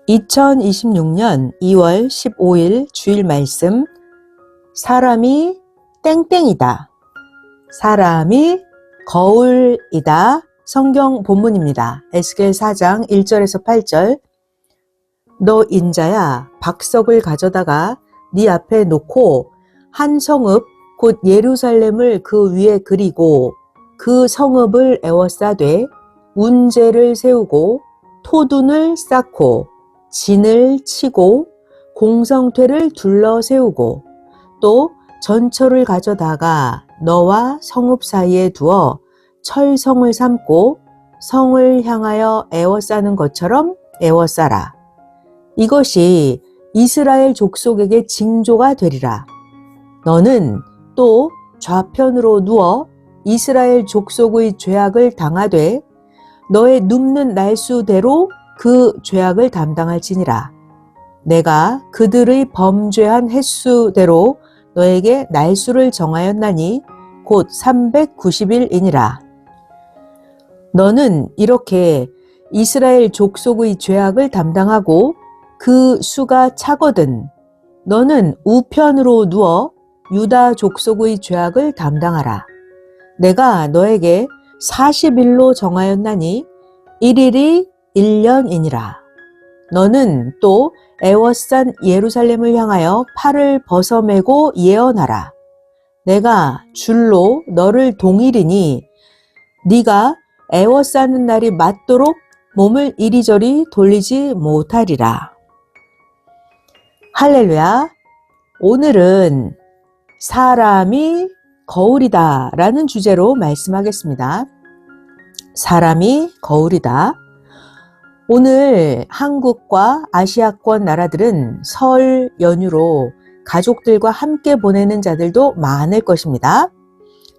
2026년 2월 15일 주일 말씀, 사람이 땡땡이다. 사람이 거울이다. 성경 본문입니다. 에스겔 4장 1절에서 8절. 너 인자야, 박석을 가져다가 네 앞에 놓고 한 성읍 곧 예루살렘을 그 위에 그리고 그 성읍을 에워싸되 운제를 세우고 토둔을 쌓고 진을 치고 공성퇴를 둘러 세우고 또 전철을 가져다가 너와 성읍 사이에 두어 철성을 삼고 성을 향하여 에워싸는 것처럼 에워싸라. 이것이 이스라엘 족속에게 징조가 되리라. 너는 또 좌편으로 누워 이스라엘 족속의 죄악을 당하되 너의 눕는 날수대로 그 죄악을 담당할지니라. 내가 그들의 범죄한 횟수대로 너에게 날수를 정하였나니 곧 390일이니라. 너는 이렇게 이스라엘 족속의 죄악을 담당하고 그 수가 차거든 너는 우편으로 누워 유다 족속의 죄악을 담당하라. 내가 너에게 40일로 정하였나니 1일이 1년이니라. 너는 또 에워싼 예루살렘을 향하여 팔을 벗어매고 예언하라. 내가 줄로 너를 동이리니 네가 에워싸는 날이 맞도록 몸을 이리저리 돌리지 못하리라. 할렐루야. 오늘은 사람이 거울이다 라는 주제로 말씀하겠습니다. 사람이 거울이다. 오늘 한국과 아시아권 나라들은 설 연휴로 가족들과 함께 보내는 자들도 많을 것입니다.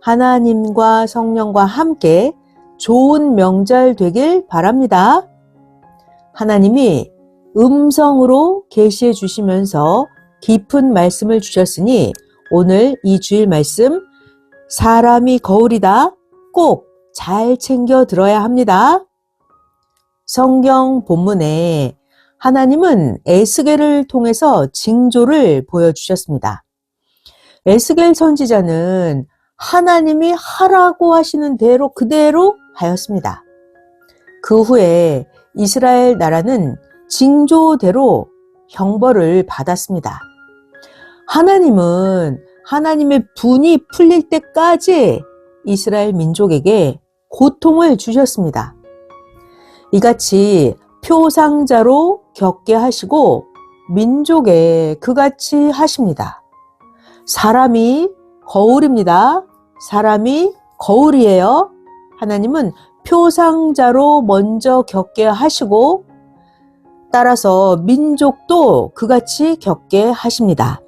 하나님과 성령과 함께 좋은 명절 되길 바랍니다. 하나님이 음성으로 계시해 주시면서 깊은 말씀을 주셨으니 오늘 이 주일 말씀 사람이 거울이다 꼭 잘 챙겨 들어야 합니다. 성경 본문에 하나님은 에스겔을 통해서 징조를 보여주셨습니다. 에스겔 선지자는 하나님이 하라고 하시는 대로 그대로 하였습니다. 그 후에 이스라엘 나라는 징조대로 형벌을 받았습니다. 하나님은 하나님의 분이 풀릴 때까지 이스라엘 민족에게 고통을 주셨습니다. 이같이 표상자로 겪게 하시고 민족에 그같이 하십니다. 사람이 거울입니다. 사람이 거울이에요. 하나님은 표상자로 먼저 겪게 하시고 따라서 민족도 그같이 겪게 하십니다.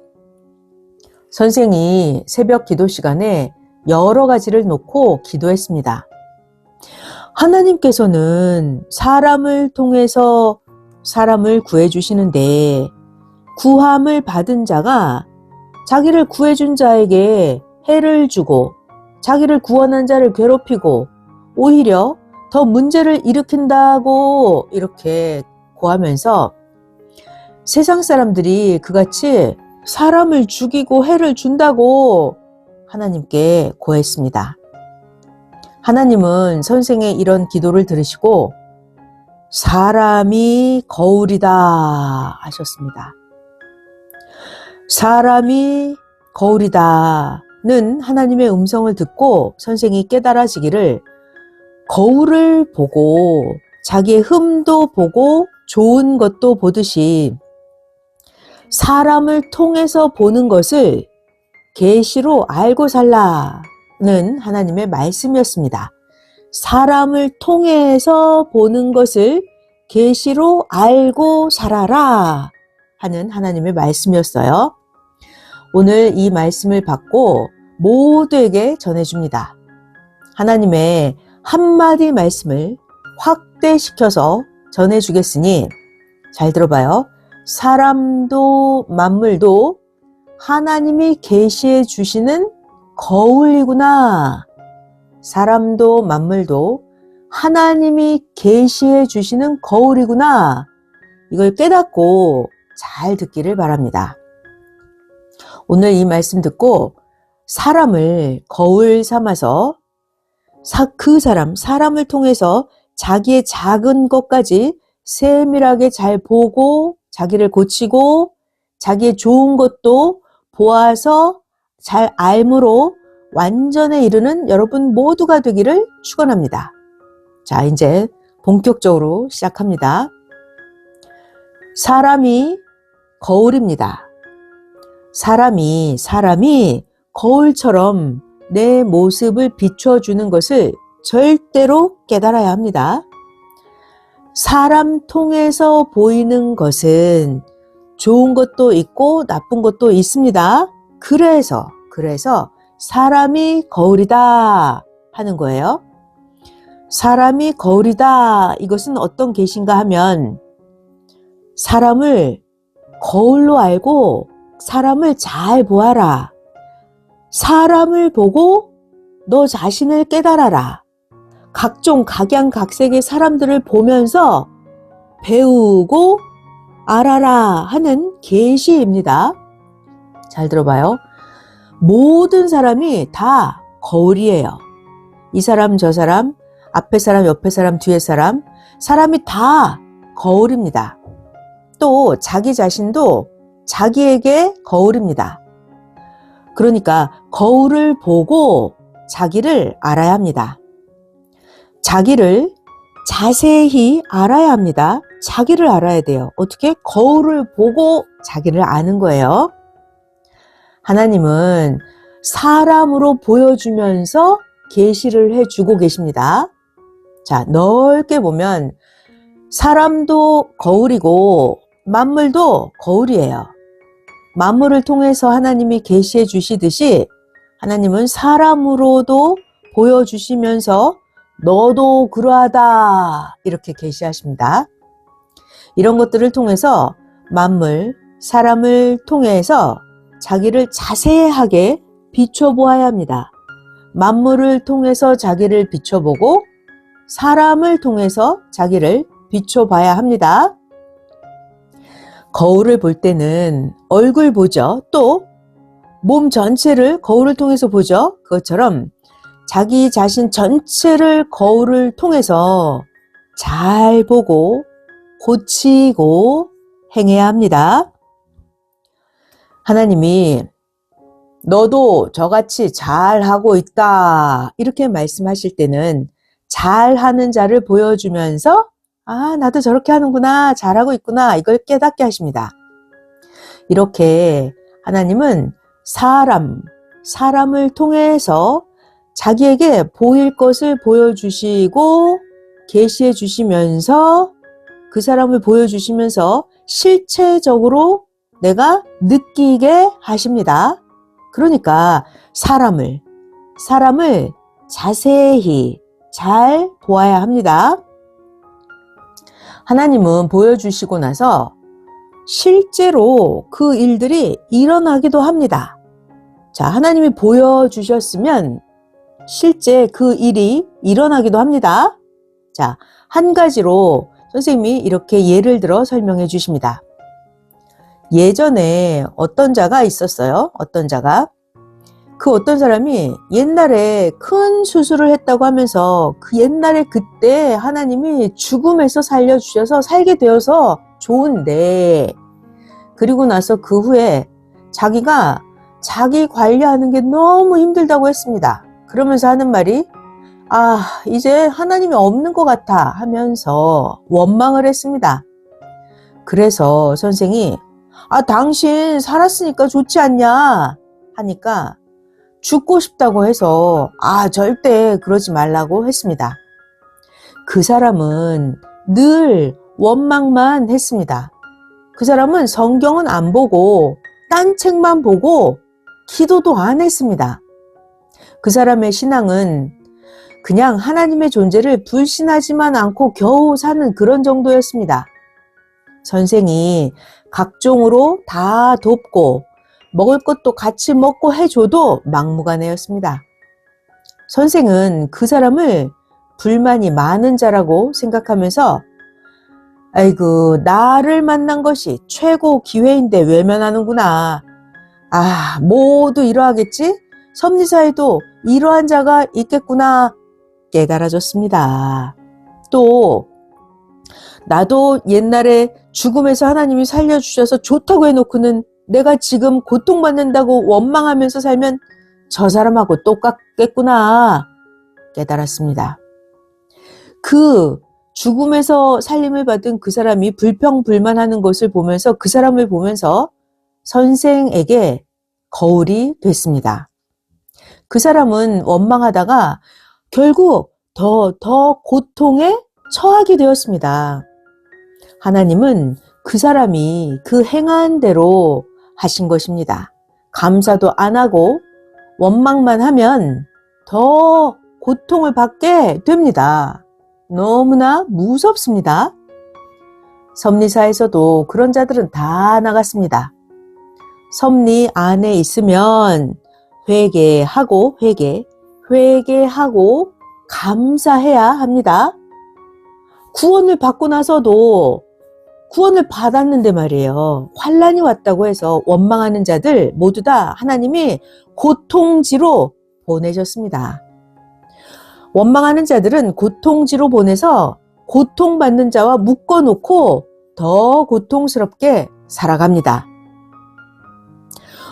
선생이 새벽 기도 시간에 여러 가지를 놓고 기도했습니다. 하나님께서는 사람을 통해서 사람을 구해주시는데 구함을 받은 자가 자기를 구해준 자에게 해를 주고 자기를 구원한 자를 괴롭히고 오히려 더 문제를 일으킨다고 이렇게 고하면서 세상 사람들이 그같이 사람을 죽이고 해를 준다고 하나님께 고했습니다. 하나님은 선생의 이런 기도를 들으시고 사람이 거울이다 하셨습니다. 사람이 거울이다는 하나님의 음성을 듣고 선생이 깨달아지기를 거울을 보고 자기의 흠도 보고 좋은 것도 보듯이 사람을 통해서 보는 것을 계시로 알고 살라는 하나님의 말씀이었습니다. 사람을 통해서 보는 것을 계시로 알고 살아라 하는 하나님의 말씀이었어요. 오늘 이 말씀을 받고 모두에게 전해줍니다. 하나님의 한마디 말씀을 확대시켜서 전해주겠으니 잘 들어봐요. 사람도 만물도 하나님이 계시해 주시는 거울이구나. 사람도 만물도 하나님이 계시해 주시는 거울이구나. 이걸 깨닫고 잘 듣기를 바랍니다. 오늘 이 말씀 듣고 사람을 거울 삼아서 사람을 통해서 자기의 작은 것까지 세밀하게 잘 보고 자기를 고치고 자기의 좋은 것도 보아서 잘 알므로 완전에 이르는 여러분 모두가 되기를 축원합니다. 자, 이제 본격적으로 시작합니다. 사람이 거울입니다. 사람이 거울처럼 내 모습을 비춰주는 것을 절대로 깨달아야 합니다. 사람 통해서 보이는 것은 좋은 것도 있고 나쁜 것도 있습니다. 그래서 사람이 거울이다 하는 거예요. 사람이 거울이다. 이것은 어떤 계시인가 하면 사람을 거울로 알고 사람을 잘 보아라. 사람을 보고 너 자신을 깨달아라. 각종 각양각색의 사람들을 보면서 배우고 알아라 하는 계시입니다. 잘 들어봐요. 모든 사람이 다 거울이에요. 이 사람 저 사람, 앞에 사람 옆에 사람 뒤에 사람, 사람이 다 거울입니다. 또 자기 자신도 자기에게 거울입니다. 그러니까 거울을 보고 자기를 알아야 합니다. 자기를 자세히 알아야 합니다. 자기를 알아야 돼요. 어떻게? 거울을 보고 자기를 아는 거예요. 하나님은 사람으로 보여주면서 계시를 해주고 계십니다. 자, 넓게 보면 사람도 거울이고 만물도 거울이에요. 만물을 통해서 하나님이 계시해 주시듯이 하나님은 사람으로도 보여주시면서 너도 그러하다 이렇게 계시하십니다. 이런 것들을 통해서 만물, 사람을 통해서 자기를 자세하게 비춰보아야 합니다. 만물을 통해서 자기를 비춰보고 사람을 통해서 자기를 비춰봐야 합니다. 거울을 볼 때는 얼굴 보죠. 또 몸 전체를 거울을 통해서 보죠. 그것처럼 자기 자신 전체를 거울을 통해서 잘 보고 고치고 행해야 합니다. 하나님이 너도 저같이 잘하고 있다 이렇게 말씀하실 때는 잘하는 자를 보여주면서 아, 나도 저렇게 하는구나, 잘하고 있구나 이걸 깨닫게 하십니다. 이렇게 하나님은 사람을 통해서 자기에게 보일 것을 보여주시고 계시해 주시면서 그 사람을 보여주시면서 실체적으로 내가 느끼게 하십니다. 그러니까 사람을 자세히 잘 보아야 합니다. 하나님은 보여주시고 나서 실제로 그 일들이 일어나기도 합니다. 자, 하나님이 보여주셨으면 실제 그 일이 일어나기도 합니다. 자, 한 가지로 선생님이 이렇게 예를 들어 설명해 주십니다. 예전에 어떤 자가 있었어요. 어떤 자가. 그 어떤 사람이 옛날에 큰 수술을 했다고 하면서 그 옛날에 그때 하나님이 죽음에서 살려주셔서 살게 되어서 좋은데 그리고 나서 그 후에 자기가 자기 관리하는 게 너무 힘들다고 했습니다. 그러면서 하는 말이 아, 이제 하나님이 없는 것 같아 하면서 원망을 했습니다. 그래서 선생이 아, 당신 살았으니까 좋지 않냐 하니까 죽고 싶다고 해서 아, 절대 그러지 말라고 했습니다. 그 사람은 늘 원망만 했습니다. 그 사람은 성경은 안 보고 딴 책만 보고 기도도 안 했습니다. 그 사람의 신앙은 그냥 하나님의 존재를 불신하지만 않고 겨우 사는 그런 정도였습니다. 선생이 각종으로 다 돕고 먹을 것도 같이 먹고 해줘도 막무가내였습니다. 선생은 그 사람을 불만이 많은 자라고 생각하면서 아이고, 나를 만난 것이 최고 기회인데 외면하는구나. 아, 모두 이러하겠지? 섭리사에도 이러한 자가 있겠구나 깨달아졌습니다. 또 나도 옛날에 죽음에서 하나님이 살려주셔서 좋다고 해놓고는 내가 지금 고통받는다고 원망하면서 살면 저 사람하고 똑같겠구나 깨달았습니다. 그 죽음에서 살림을 받은 그 사람이 불평불만하는 것을 보면서 그 사람을 보면서 선생에게 거울이 됐습니다. 그 사람은 원망하다가 결국 더 고통에 처하게 되었습니다. 하나님은 그 사람이 그 행한 대로 하신 것입니다. 감사도 안 하고 원망만 하면 더 고통을 받게 됩니다. 너무나 무섭습니다. 섭리사에서도 그런 자들은 다 나갔습니다. 섭리 안에 있으면 회개하고 회개하고 감사해야 합니다. 구원을 받고 나서도 구원을 받았는데 말이에요. 환난이 왔다고 해서 원망하는 자들 모두 다 하나님이 고통지로 보내셨습니다. 원망하는 자들은 고통지로 보내서 고통받는 자와 묶어놓고 더 고통스럽게 살아갑니다.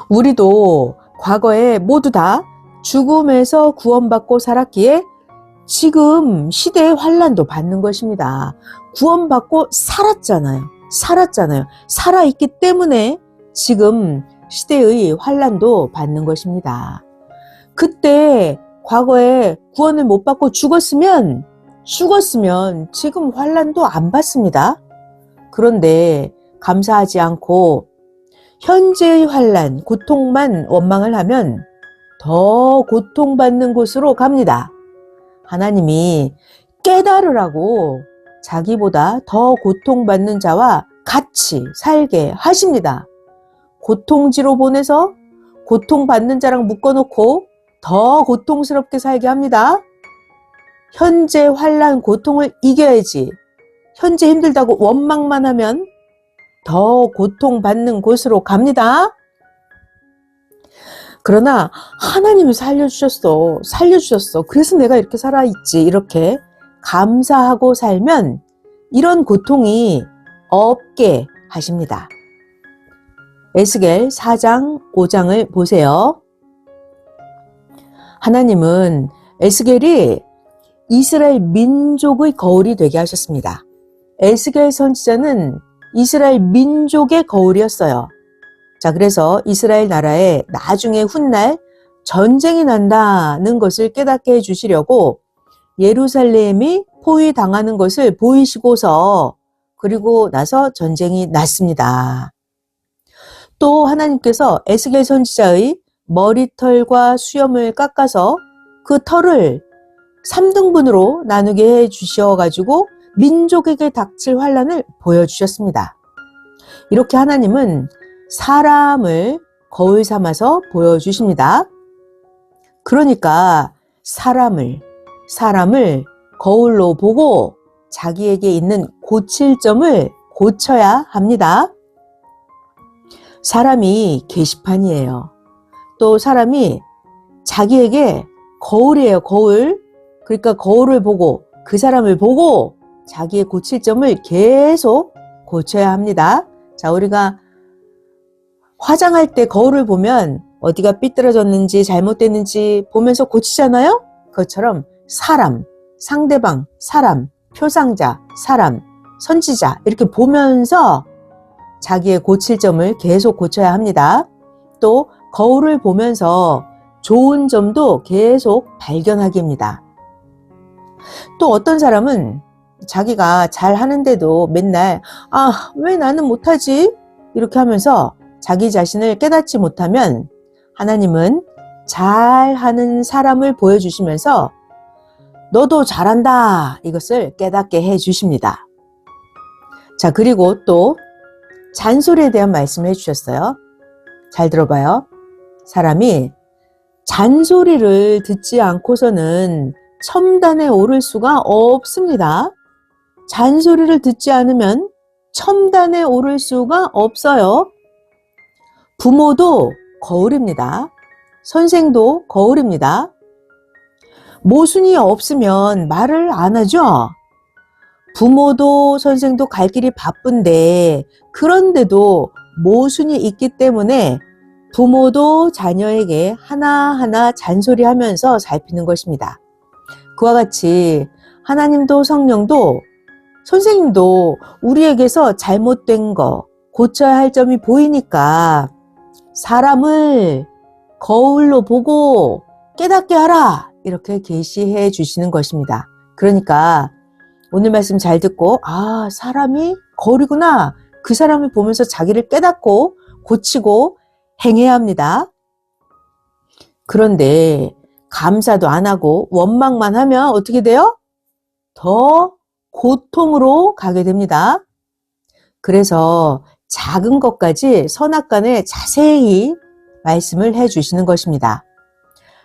우리도 과거에 모두 다 죽음에서 구원받고 살았기에 지금 시대의 환난도 받는 것입니다. 구원받고 살았잖아요. 살아있기 때문에 지금 시대의 환난도 받는 것입니다. 그때 과거에 구원을 못 받고 죽었으면 지금 환난도 안 받습니다. 그런데 감사하지 않고 현재의 환난, 고통만 원망을 하면 더 고통받는 곳으로 갑니다. 하나님이 깨달으라고 자기보다 더 고통받는 자와 같이 살게 하십니다. 고통지로 보내서 고통받는 자랑 묶어놓고 더 고통스럽게 살게 합니다. 현재 환난 고통을 이겨야지. 현재 힘들다고 원망만 하면 더 고통받는 곳으로 갑니다. 그러나 하나님이 살려주셨어. 그래서 내가 이렇게 살아있지. 이렇게 감사하고 살면 이런 고통이 없게 하십니다. 에스겔 4장 5장을 보세요. 하나님은 에스겔이 이스라엘 민족의 거울이 되게 하셨습니다. 에스겔 선지자는 이스라엘 민족의 거울이었어요. 자, 그래서 이스라엘 나라에 나중에 훗날 전쟁이 난다는 것을 깨닫게 해주시려고 예루살렘이 포위당하는 것을 보이시고서 그리고 나서 전쟁이 났습니다. 또 하나님께서 에스겔 선지자의 머리털과 수염을 깎아서 그 털을 3등분으로 나누게 해주셔가지고 민족에게 닥칠 환난을 보여주셨습니다. 이렇게 하나님은 사람을 거울 삼아서 보여주십니다. 그러니까 사람을 거울로 보고 자기에게 있는 고칠 점을 고쳐야 합니다. 사람이 게시판이에요. 또 사람이 자기에게 거울이에요. 거울. 그러니까 거울을 보고 그 사람을 보고 자기의 고칠 점을 계속 고쳐야 합니다. 자, 우리가 화장할 때 거울을 보면 어디가 삐뚤어졌는지 잘못됐는지 보면서 고치잖아요. 그것처럼 사람, 상대방, 사람, 표상자, 사람, 선지자 이렇게 보면서 자기의 고칠 점을 계속 고쳐야 합니다. 또 거울을 보면서 좋은 점도 계속 발견하게 합니다. 또 어떤 사람은 자기가 잘 하는데도 맨날 왜 나는 못하지? 이렇게 하면서 자기 자신을 깨닫지 못하면 하나님은 잘하는 사람을 보여주시면서 너도 잘한다 이것을 깨닫게 해주십니다. 자, 그리고 또 잔소리에 대한 말씀을 해주셨어요. 잘 들어봐요. 사람이 잔소리를 듣지 않고서는 첨단에 오를 수가 없습니다. 잔소리를 듣지 않으면 첨단에 오를 수가 없어요. 부모도 거울입니다. 선생도 거울입니다. 모순이 없으면 말을 안 하죠. 부모도 선생도 갈 길이 바쁜데 그런데도 모순이 있기 때문에 부모도 자녀에게 하나하나 잔소리하면서 살피는 것입니다. 그와 같이 하나님도 성령도 선생님도 우리에게서 잘못된 거, 고쳐야 할 점이 보이니까 사람을 거울로 보고 깨닫게 하라 이렇게 계시해 주시는 것입니다. 그러니까 오늘 말씀 잘 듣고 아 사람이 거울이구나 그 사람을 보면서 자기를 깨닫고 고치고 행해야 합니다. 그런데 감사도 안 하고 원망만 하면 어떻게 돼요? 더 고통으로 가게 됩니다. 그래서 작은 것까지 선악간에 자세히 말씀을 해주시는 것입니다.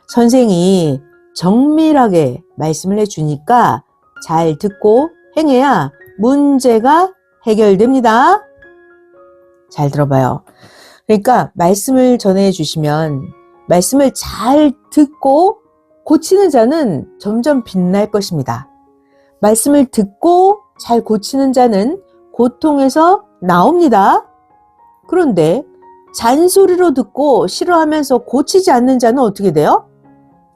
선생이 정밀하게 말씀을 해주니까 잘 듣고 행해야 문제가 해결됩니다. 잘 들어봐요. 그러니까 말씀을 전해주시면 말씀을 잘 듣고 고치는 자는 점점 빛날 것입니다. 말씀을 듣고 잘 고치는 자는 고통에서 나옵니다. 그런데 잔소리로 듣고 싫어하면서 고치지 않는 자는 어떻게 돼요?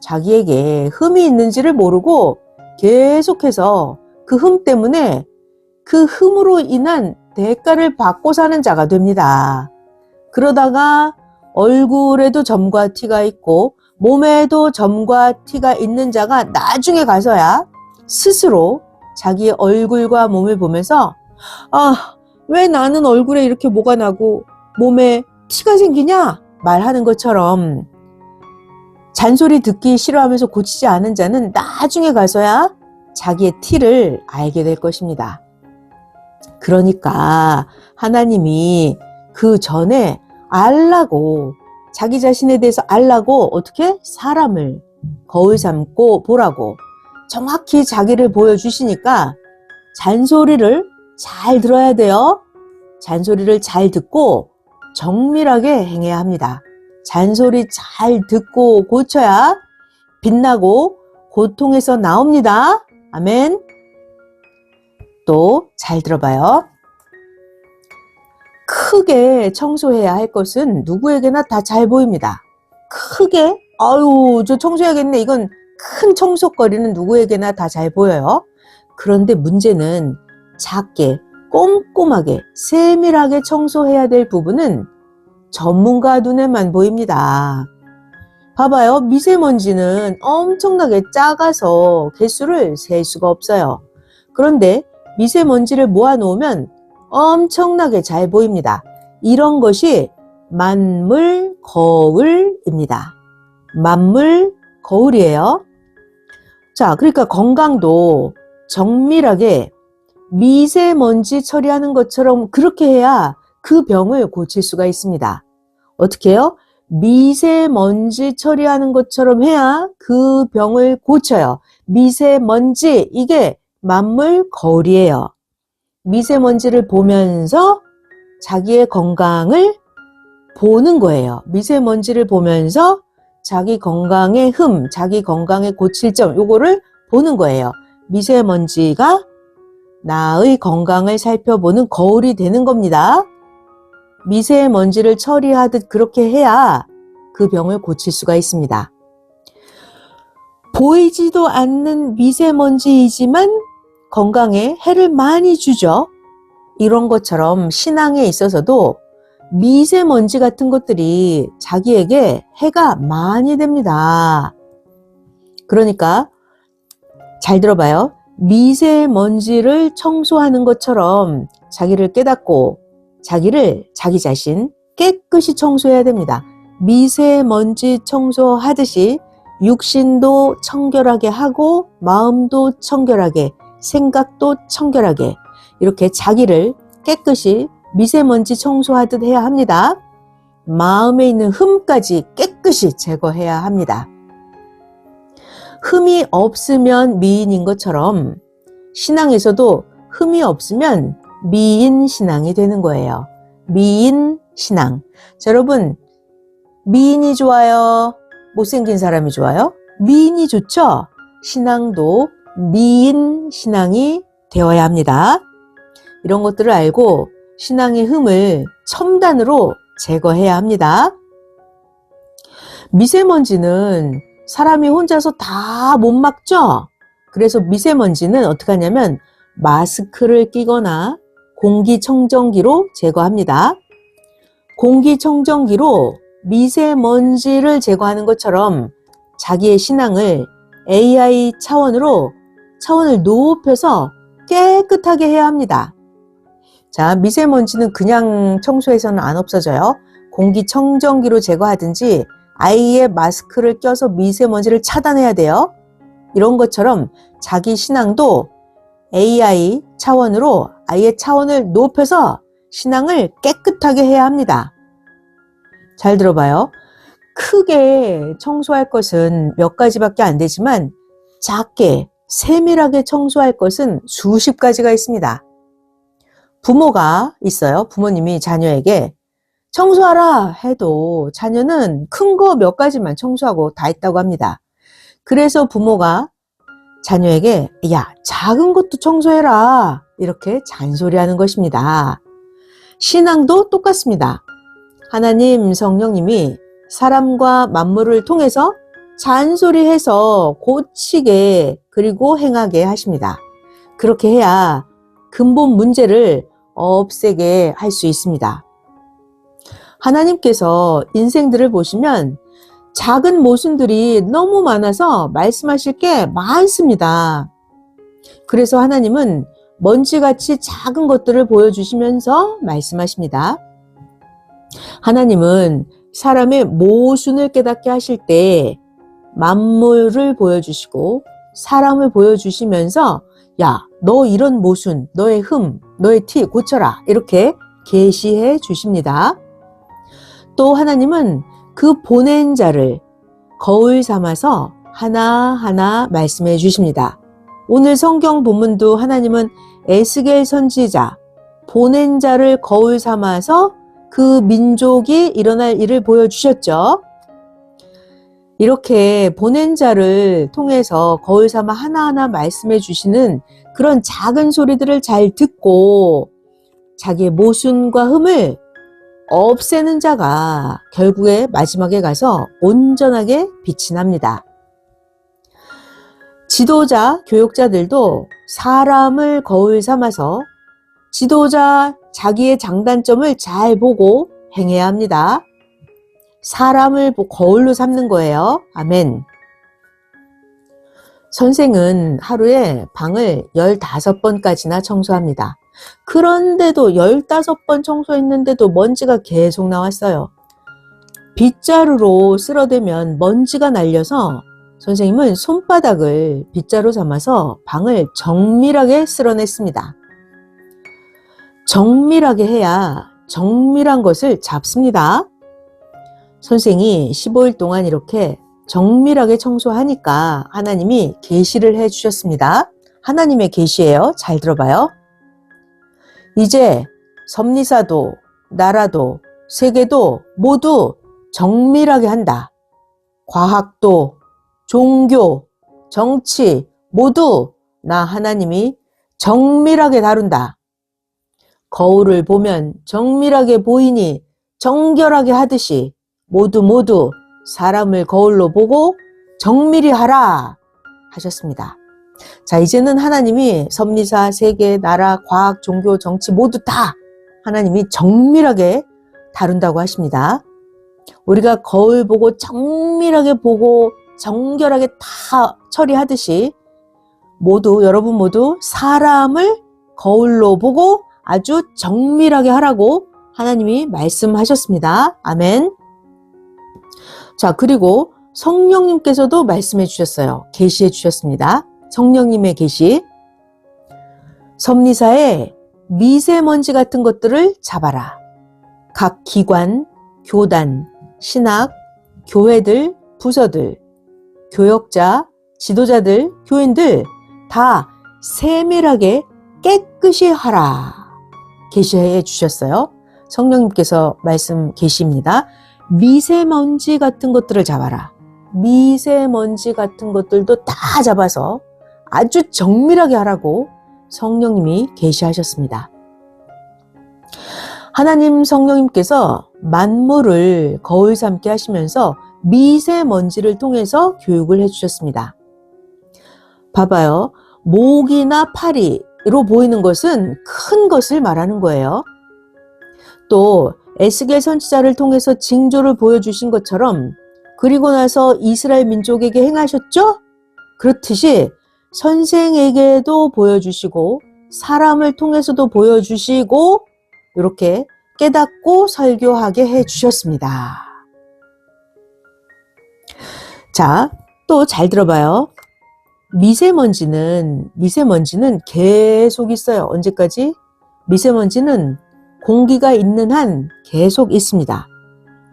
자기에게 흠이 있는지를 모르고 계속해서 그 흠 때문에 그 흠으로 인한 대가를 받고 사는 자가 됩니다. 그러다가 얼굴에도 점과 티가 있고 몸에도 점과 티가 있는 자가 나중에 가서야 스스로 자기의 얼굴과 몸을 보면서 아, 왜 나는 얼굴에 이렇게 뭐가 나고 몸에 티가 생기냐? 말하는 것처럼 잔소리 듣기 싫어하면서 고치지 않은 자는 나중에 가서야 자기의 티를 알게 될 것입니다. 그러니까 하나님이 그 전에 알라고 자기 자신에 대해서 알라고 어떻게 사람을 거울 삼고 보라고 정확히 자기를 보여주시니까 잔소리를 잘 들어야 돼요. 잔소리를 잘 듣고 정밀하게 행해야 합니다. 잔소리 잘 듣고 고쳐야 빛나고 고통에서 나옵니다. 아멘. 또 잘 들어봐요. 크게 청소해야 할 것은 누구에게나 다 잘 보입니다. 크게 아유 저 청소해야겠네 이건 큰 청소거리는 누구에게나 다 잘 보여요. 그런데 문제는 작게 꼼꼼하게 세밀하게 청소해야 될 부분은 전문가 눈에만 보입니다. 봐봐요. 미세먼지는 엄청나게 작아서 개수를 셀 수가 없어요. 그런데 미세먼지를 모아놓으면 엄청나게 잘 보입니다. 이런 것이 만물 거울입니다. 만물 거울이에요. 자, 그러니까 건강도 정밀하게 미세먼지 처리하는 것처럼 그렇게 해야 그 병을 고칠 수가 있습니다. 어떻게 해요? 미세먼지 처리하는 것처럼 해야 그 병을 고쳐요. 미세먼지, 이게 만물 거울이에요. 미세먼지를 보면서 자기의 건강을 보는 거예요. 미세먼지를 보면서 자기 건강의 흠, 자기 건강의 고칠 점, 요거를 보는 거예요. 미세먼지가 나의 건강을 살펴보는 거울이 되는 겁니다. 미세먼지를 처리하듯 그렇게 해야 그 병을 고칠 수가 있습니다. 보이지도 않는 미세먼지이지만 건강에 해를 많이 주죠. 이런 것처럼 신앙에 있어서도 미세먼지 같은 것들이 자기에게 해가 많이 됩니다. 그러니까 잘 들어봐요. 미세먼지를 청소하는 것처럼 자기를 깨닫고 자기를 자기 자신 깨끗이 청소해야 됩니다. 미세먼지 청소하듯이 육신도 청결하게 하고 마음도 청결하게 생각도 청결하게 이렇게 자기를 깨끗이 미세먼지 청소하듯 해야 합니다. 마음에 있는 흠까지 깨끗이 제거해야 합니다. 흠이 없으면 미인인 것처럼 신앙에서도 흠이 없으면 미인 신앙이 되는 거예요. 미인 신앙. 자, 여러분, 미인이 좋아요? 못생긴 사람이 좋아요? 미인이 좋죠? 신앙도 미인 신앙이 되어야 합니다. 이런 것들을 알고 신앙의 흠을 첨단으로 제거해야 합니다. 미세먼지는 사람이 혼자서 다 못 막죠? 그래서 미세먼지는 어떻게 하냐면 마스크를 끼거나 공기청정기로 제거합니다. 공기청정기로 미세먼지를 제거하는 것처럼 자기의 신앙을 AI 차원을 높여서 깨끗하게 해야 합니다. 자, 미세먼지는 그냥 청소해서는 안 없어져요. 공기청정기로 제거하든지 아예 마스크를 껴서 미세먼지를 차단해야 돼요. 이런 것처럼 자기 신앙도 AI 차원으로 아예 차원을 높여서 신앙을 깨끗하게 해야 합니다. 잘 들어봐요. 크게 청소할 것은 몇 가지밖에 안 되지만 작게 세밀하게 청소할 것은 수십 가지가 있습니다. 부모가 있어요. 부모님이 자녀에게 청소하라 해도 자녀는 큰 거 몇 가지만 청소하고 다 했다고 합니다. 그래서 부모가 자녀에게 야, 작은 것도 청소해라 이렇게 잔소리하는 것입니다. 신앙도 똑같습니다. 하나님 성령님이 사람과 만물을 통해서 잔소리해서 고치게 그리고 행하게 하십니다. 그렇게 해야 근본 문제를 없애게 할 수 있습니다. 하나님께서 인생들을 보시면 작은 모순들이 너무 많아서 말씀하실 게 많습니다. 그래서 하나님은 먼지같이 작은 것들을 보여주시면서 말씀하십니다. 하나님은 사람의 모순을 깨닫게 하실 때 만물을 보여주시고 사람을 보여주시면서 야, 너 이런 모순, 너의 흠, 너의 티 고쳐라 이렇게 계시해 주십니다. 또 하나님은 그 보낸 자를 거울 삼아서 하나하나 말씀해 주십니다. 오늘 성경 본문도 하나님은 에스겔 선지자, 보낸 자를 거울 삼아서 그 민족이 일어날 일을 보여주셨죠. 이렇게 보낸 자를 통해서 거울 삼아 하나하나 말씀해 주시는 그런 작은 소리들을 잘 듣고 자기의 모순과 흠을 없애는 자가 결국에 마지막에 가서 온전하게 빛이 납니다. 지도자, 교육자들도 사람을 거울 삼아서 지도자 자기의 장단점을 잘 보고 행해야 합니다. 사람을 거울로 삼는 거예요. 아멘. 선생은 하루에 방을 15번까지나 청소합니다. 그런데도 15번 청소했는데도 먼지가 계속 나왔어요. 빗자루로 쓸어대면 먼지가 날려서 선생님은 손바닥을 빗자루 삼아서 방을 정밀하게 쓸어냈습니다. 정밀하게 해야 정밀한 것을 잡습니다. 선생이 15일 동안 이렇게 정밀하게 청소하니까 하나님이 계시를 해주셨습니다. 하나님의 계시예요. 잘 들어봐요. 이제 섭리사도 나라도 세계도 모두 정밀하게 한다. 과학도 종교, 정치 모두 나 하나님이 정밀하게 다룬다. 거울을 보면 정밀하게 보이니 정결하게 하듯이 모두 사람을 거울로 보고 정밀히 하라 하셨습니다. 자, 이제는 하나님이 섭리사, 세계, 나라, 과학, 종교, 정치 모두 다 하나님이 정밀하게 다룬다고 하십니다. 우리가 거울 보고 정밀하게 보고 정결하게 다 처리하듯이 여러분 모두 사람을 거울로 보고 아주 정밀하게 하라고 하나님이 말씀하셨습니다. 아멘. 자, 그리고 성령님께서도 말씀해 주셨어요. 계시해 주셨습니다. 성령님의 계시. 섭리사에 미세먼지 같은 것들을 잡아라. 각 기관, 교단, 신학, 교회들, 부서들, 교역자, 지도자들, 교인들 다 세밀하게 깨끗이 하라 계시해 주셨어요. 성령님께서 말씀 계시입니다. 미세먼지 같은 것들을 잡아라. 미세먼지 같은 것들도 다 잡아서 아주 정밀하게 하라고 성령님이 계시하셨습니다. 하나님 성령님께서 만물을 거울 삼게 하시면서 미세먼지를 통해서 교육을 해주셨습니다. 봐봐요. 목이나 파리로 보이는 것은 큰 것을 말하는 거예요. 또 에스겔 선지자를 통해서 징조를 보여주신 것처럼 그리고 나서 이스라엘 민족에게 행하셨죠? 그렇듯이 선생에게도 보여주시고 사람을 통해서도 보여주시고 이렇게 깨닫고 설교하게 해주셨습니다. 자, 또 잘 들어봐요. 미세먼지는 계속 있어요. 언제까지? 미세먼지는 공기가 있는 한 계속 있습니다.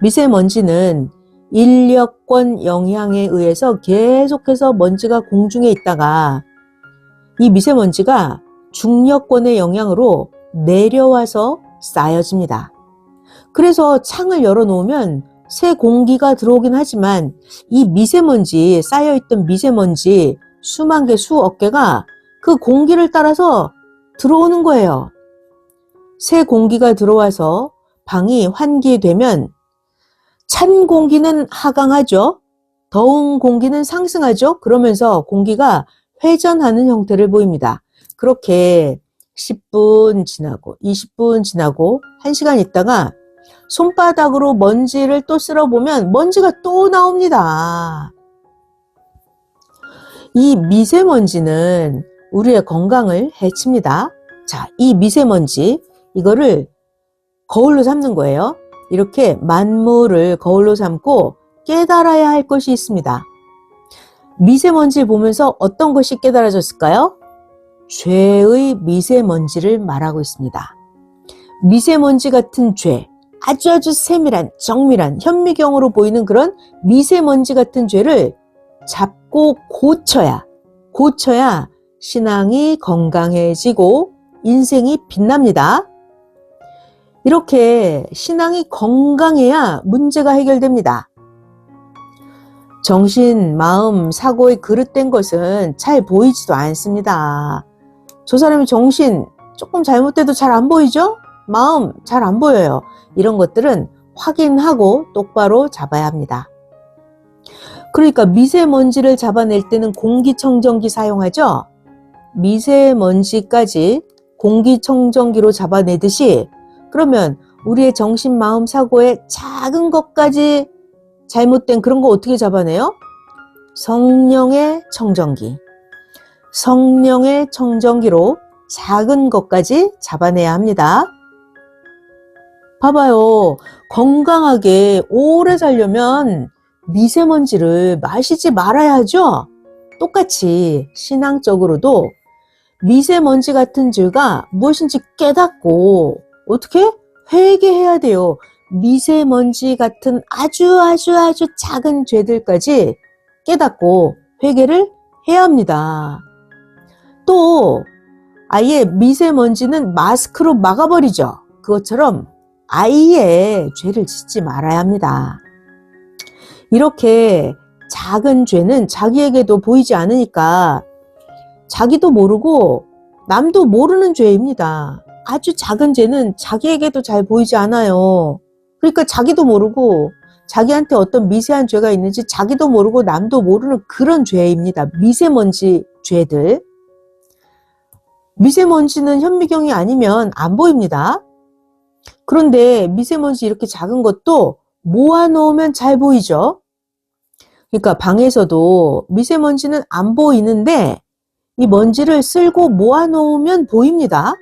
미세먼지는 인력권 영향에 의해서 계속해서 먼지가 공중에 있다가 이 미세먼지가 중력권의 영향으로 내려와서 쌓여집니다. 그래서 창을 열어놓으면 새 공기가 들어오긴 하지만 이 미세먼지, 쌓여있던 미세먼지 수만 개, 수억 개가 그 공기를 따라서 들어오는 거예요. 새 공기가 들어와서 방이 환기되면 찬 공기는 하강하죠. 더운 공기는 상승하죠. 그러면서 공기가 회전하는 형태를 보입니다. 그렇게 10분 지나고 20분 지나고 1시간 있다가 손바닥으로 먼지를 또 쓸어보면 먼지가 또 나옵니다. 이 미세먼지는 우리의 건강을 해칩니다. 자, 이 미세먼지 이거를 거울로 삼는 거예요. 이렇게 만물을 거울로 삼고 깨달아야 할 것이 있습니다. 미세먼지를 보면서 어떤 것이 깨달아졌을까요? 죄의 미세먼지를 말하고 있습니다. 미세먼지 같은 죄, 아주 세밀한, 정밀한, 현미경으로 보이는 그런 미세먼지 같은 죄를 잡고 고쳐야 신앙이 건강해지고 인생이 빛납니다. 이렇게 신앙이 건강해야 문제가 해결됩니다. 정신, 마음, 사고의 그릇된 것은 잘 보이지도 않습니다. 저 사람의 정신 조금 잘못돼도 잘 안 보이죠? 마음 잘 안 보여요. 이런 것들은 확인하고 똑바로 잡아야 합니다. 그러니까 미세먼지를 잡아낼 때는 공기청정기 사용하죠? 미세먼지까지 공기청정기로 잡아내듯이 그러면 우리의 정신, 마음, 사고의 작은 것까지 잘못된 그런 거 어떻게 잡아내요? 성령의 청정기. 성령의 청정기로 작은 것까지 잡아내야 합니다. 봐봐요. 건강하게 오래 살려면 미세먼지를 마시지 말아야 하죠? 똑같이 신앙적으로도 미세먼지 같은 죄가 무엇인지 깨닫고 어떻게? 회개해야 돼요. 미세먼지 같은 아주 작은 죄들까지 깨닫고 회개를 해야 합니다. 또 아예 미세먼지는 마스크로 막아버리죠. 그것처럼 아예 죄를 짓지 말아야 합니다. 이렇게 작은 죄는 자기에게도 보이지 않으니까 자기도 모르고 남도 모르는 죄입니다. 아주 작은 죄는 자기에게도 잘 보이지 않아요. 그러니까 자기도 모르고 자기한테 어떤 미세한 죄가 있는지 자기도 모르고 남도 모르는 그런 죄입니다. 미세먼지 죄들. 미세먼지는 현미경이 아니면 안 보입니다. 그런데 미세먼지 이렇게 작은 것도 모아놓으면 잘 보이죠. 그러니까 방에서도 미세먼지는 안 보이는데 이 먼지를 쓸고 모아놓으면 보입니다.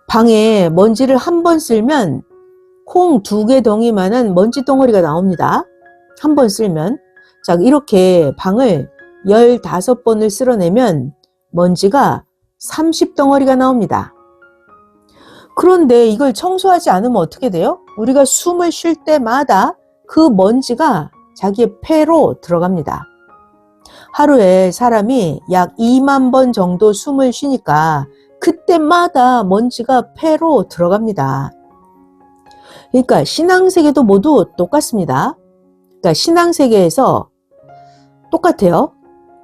방에 먼지를 한 번 쓸면 콩 2개 덩이만한 먼지 덩어리가 나옵니다. 한 번 쓸면. 자, 이렇게 방을 15번을 쓸어내면 먼지가 30덩어리가 나옵니다. 그런데 이걸 청소하지 않으면 어떻게 돼요? 우리가 숨을 쉴 때마다 그 먼지가 자기의 폐로 들어갑니다. 하루에 사람이 약 2만 번 정도 숨을 쉬니까 그때마다 먼지가 폐로 들어갑니다. 그러니까 신앙세계도 모두 똑같습니다. 그러니까 신앙세계에서 똑같아요.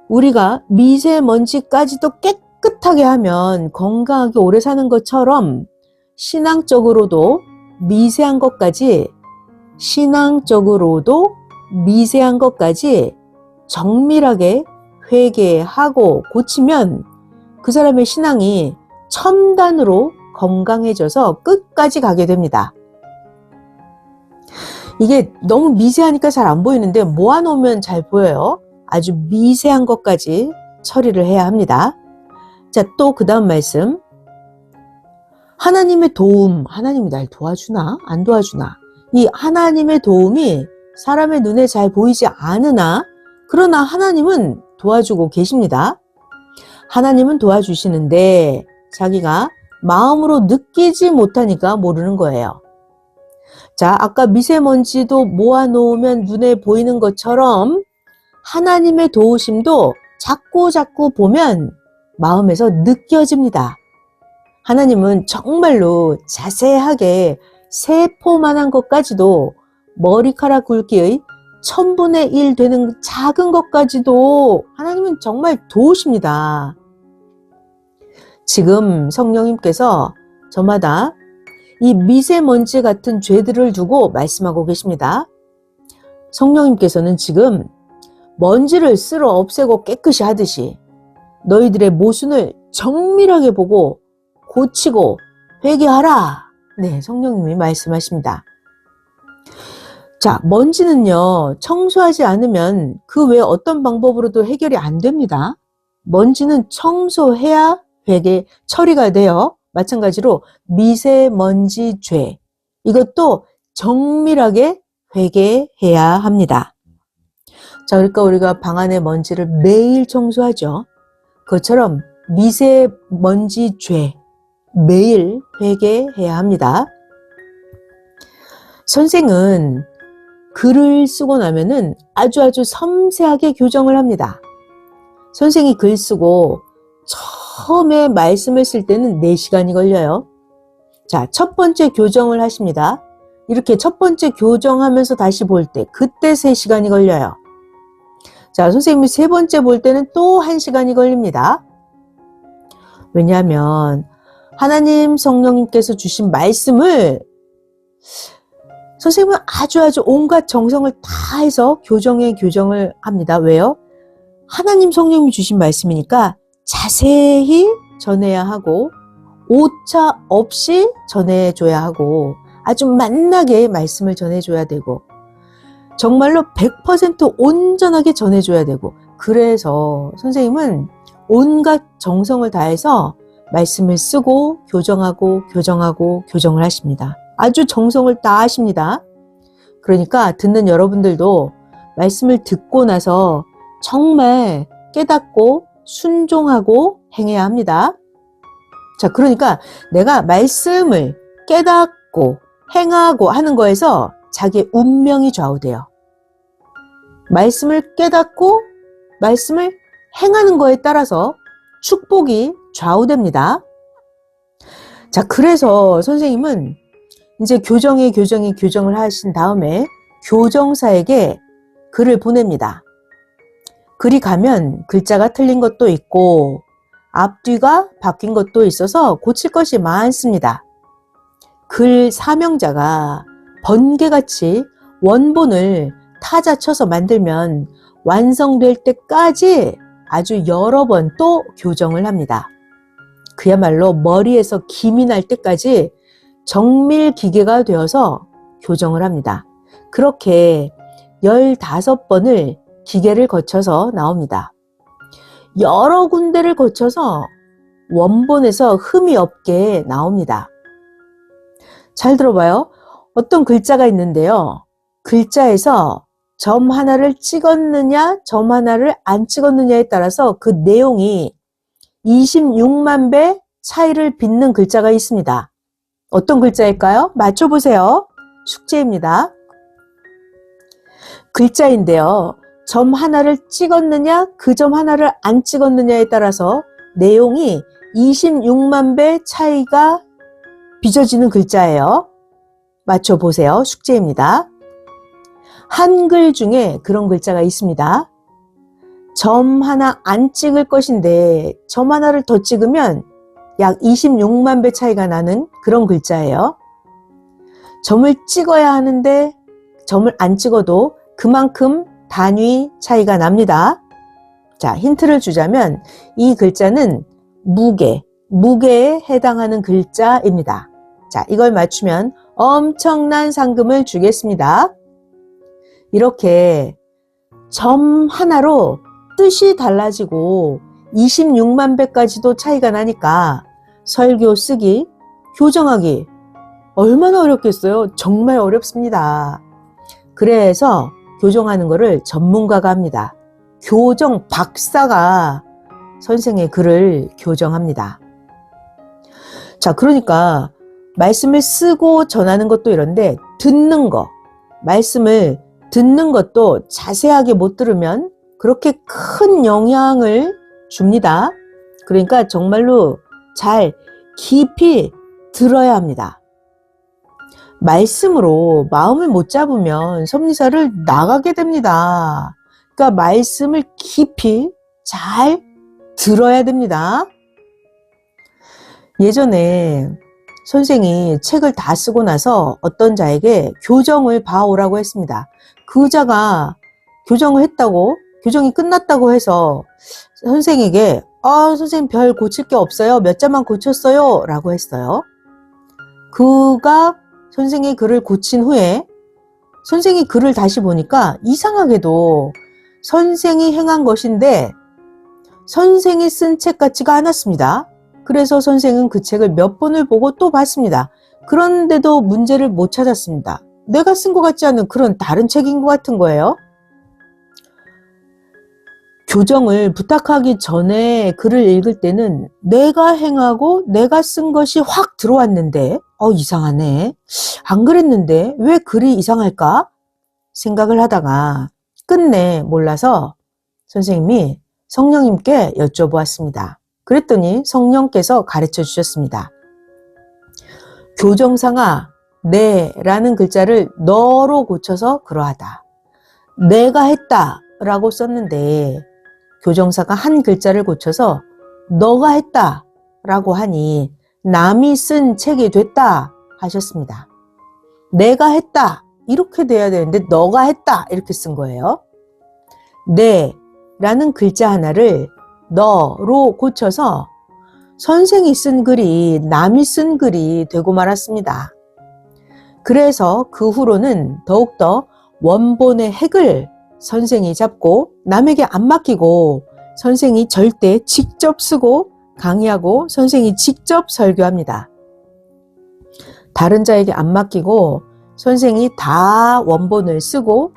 우리가 미세먼지까지도 깨끗하게 하면 건강하게 오래 사는 것처럼 신앙적으로도 미세한 것까지 정밀하게 회개하고 고치면 그 사람의 신앙이 첨단으로 건강해져서 끝까지 가게 됩니다. 이게 너무 미세하니까 잘 안 보이는데 모아놓으면 잘 보여요. 아주 미세한 것까지 처리를 해야 합니다. 자, 또 그 다음 말씀. 하나님의 도움, 하나님이 날 도와주나? 안 도와주나? 이 하나님의 도움이 사람의 눈에 잘 보이지 않으나, 그러나 하나님은 도와주고 계십니다. 하나님은 도와주시는데 자기가 마음으로 느끼지 못하니까 모르는 거예요. 자, 아까 미세먼지도 모아놓으면 눈에 보이는 것처럼 하나님의 도우심도 자꾸 보면 마음에서 느껴집니다. 하나님은 정말로 자세하게 세포만한 것까지도 머리카락 굵기의 1000분의 1 되는 작은 것까지도 하나님은 정말 도우십니다. 지금 성령님께서 저마다 이 미세먼지 같은 죄들을 두고 말씀하고 계십니다. 성령님께서는 지금 먼지를 쓸어 없애고 깨끗이 하듯이 너희들의 모순을 정밀하게 보고 고치고 회개하라. 네, 성령님이 말씀하십니다. 자, 먼지는요, 청소하지 않으면 그 외 어떤 방법으로도 해결이 안 됩니다. 먼지는 청소해야 처리가 돼요. 마찬가지로 미세먼지 죄, 이것도 정밀하게 회개해야 합니다. 자, 그러니까 우리가 방 안의 먼지를 매일 청소하죠. 그것처럼 미세먼지 죄 매일 회개해야 합니다. 선생은 글을 쓰고 나면은 아주 섬세하게 교정을 합니다. 선생이 글 쓰고 처음에 말씀을 쓸 때는 4시간이 걸려요. 자, 첫 번째 교정을 하십니다. 이렇게 첫 번째 교정하면서 다시 볼 때 그때 3시간이 걸려요. 자, 선생님이 세 번째 볼 때는 또 1시간이 걸립니다. 왜냐하면 하나님 성령님께서 주신 말씀을 선생님은 아주 온갖 정성을 다해서 교정을 합니다. 왜요? 하나님 성령님이 주신 말씀이니까 자세히 전해야 하고 오차 없이 전해줘야 하고 아주 만나게 말씀을 전해줘야 되고 정말로 100% 온전하게 전해줘야 되고, 그래서 선생님은 온갖 정성을 다해서 말씀을 쓰고 교정을 하십니다. 아주 정성을 다하십니다. 그러니까 듣는 여러분들도 말씀을 듣고 나서 정말 깨닫고 순종하고 행해야 합니다. 자, 그러니까 내가 말씀을 깨닫고 행하고 하는 거에서 자기의 운명이 좌우돼요. 말씀을 깨닫고 말씀을 행하는 거에 따라서 축복이 좌우됩니다. 자, 그래서 선생님은 이제 교정을 하신 다음에 교정사에게 글을 보냅니다. 글이 가면 글자가 틀린 것도 있고 앞뒤가 바뀐 것도 있어서 고칠 것이 많습니다. 글 사명자가 번개같이 원본을 타자 쳐서 만들면 완성될 때까지 아주 여러 번 또 교정을 합니다. 그야말로 머리에서 김이 날 때까지 정밀 기계가 되어서 교정을 합니다. 그렇게 15번을 기계를 거쳐서 나옵니다. 여러 군데를 거쳐서 원본에서 흠이 없게 나옵니다. 잘 들어봐요. 어떤 글자가 있는데요. 글자에서 점 하나를 찍었느냐, 점 하나를 안 찍었느냐에 따라서 그 내용이 26만 배 차이를 빚는 글자가 있습니다. 어떤 글자일까요? 맞춰보세요. 숙제입니다. 글자인데요. 점 하나를 찍었느냐, 그 점 하나를 안 찍었느냐에 따라서 내용이 26만 배 차이가 빚어지는 글자예요. 맞춰보세요. 숙제입니다. 한글 중에 그런 글자가 있습니다. 점 하나 안 찍을 것인데 점 하나를 더 찍으면 약 26만 배 차이가 나는 그런 글자예요. 점을 찍어야 하는데 점을 안 찍어도 그만큼 단위 차이가 납니다. 자, 힌트를 주자면 이 글자는 무게에 해당하는 글자입니다. 자, 이걸 맞추면 엄청난 상금을 주겠습니다. 이렇게 점 하나로 뜻이 달라지고 26만 배까지도 차이가 나니까 설교 쓰기, 교정하기 얼마나 어렵겠어요? 정말 어렵습니다. 그래서 교정하는 거를 전문가가 합니다. 교정 박사가 선생의 글을 교정합니다. 자, 그러니까 말씀을 쓰고 전하는 것도 이런데 듣는 거, 말씀을 듣는 것도 자세하게 못 들으면 그렇게 큰 영향을 줍니다. 그러니까 정말로 잘 깊이 들어야 합니다. 말씀으로 마음을 못 잡으면 섭리사를 나가게 됩니다. 그러니까 말씀을 깊이 잘 들어야 됩니다. 예전에 선생이 책을 다 쓰고 나서 어떤 자에게 교정을 봐오라고 했습니다. 그 자가 교정을 했다고, 교정이 끝났다고 해서 선생에게 선생님 별 고칠 게 없어요. 몇 자만 고쳤어요. 라고 했어요. 그가 선생의 글을 고친 후에 선생이 글을 다시 보니까 이상하게도 선생이 행한 것인데 선생이 쓴 책 같지가 않았습니다. 그래서 선생은 그 책을 몇 번을 보고 또 봤습니다. 그런데도 문제를 못 찾았습니다. 내가 쓴 것 같지 않은 그런 다른 책인 것 같은 거예요. 교정을 부탁하기 전에 글을 읽을 때는 내가 행하고 내가 쓴 것이 확 들어왔는데 이상하네. 안 그랬는데 왜 글이 이상할까? 생각을 하다가 끝내 몰라서 선생님이 성령님께 여쭤보았습니다. 그랬더니 성령께서 가르쳐 주셨습니다. 교정상아, 네라는 글자를 너로 고쳐서 그러하다. 내가 했다 라고 썼는데 교정사가 한 글자를 고쳐서 너가 했다 라고 하니 남이 쓴 책이 됐다 하셨습니다. 내가 했다 이렇게 돼야 되는데 너가 했다 이렇게 쓴 거예요. 네 라는 글자 하나를 너로 고쳐서 선생이 쓴 글이 남이 쓴 글이 되고 말았습니다. 그래서 그 후로는 더욱더 원본의 핵을 선생이 잡고 남에게 안 맡기고 선생이 절대 직접 쓰고 강의하고 선생이 직접 설교합니다. 다른 자에게 안 맡기고 선생이 다 원본을 쓰고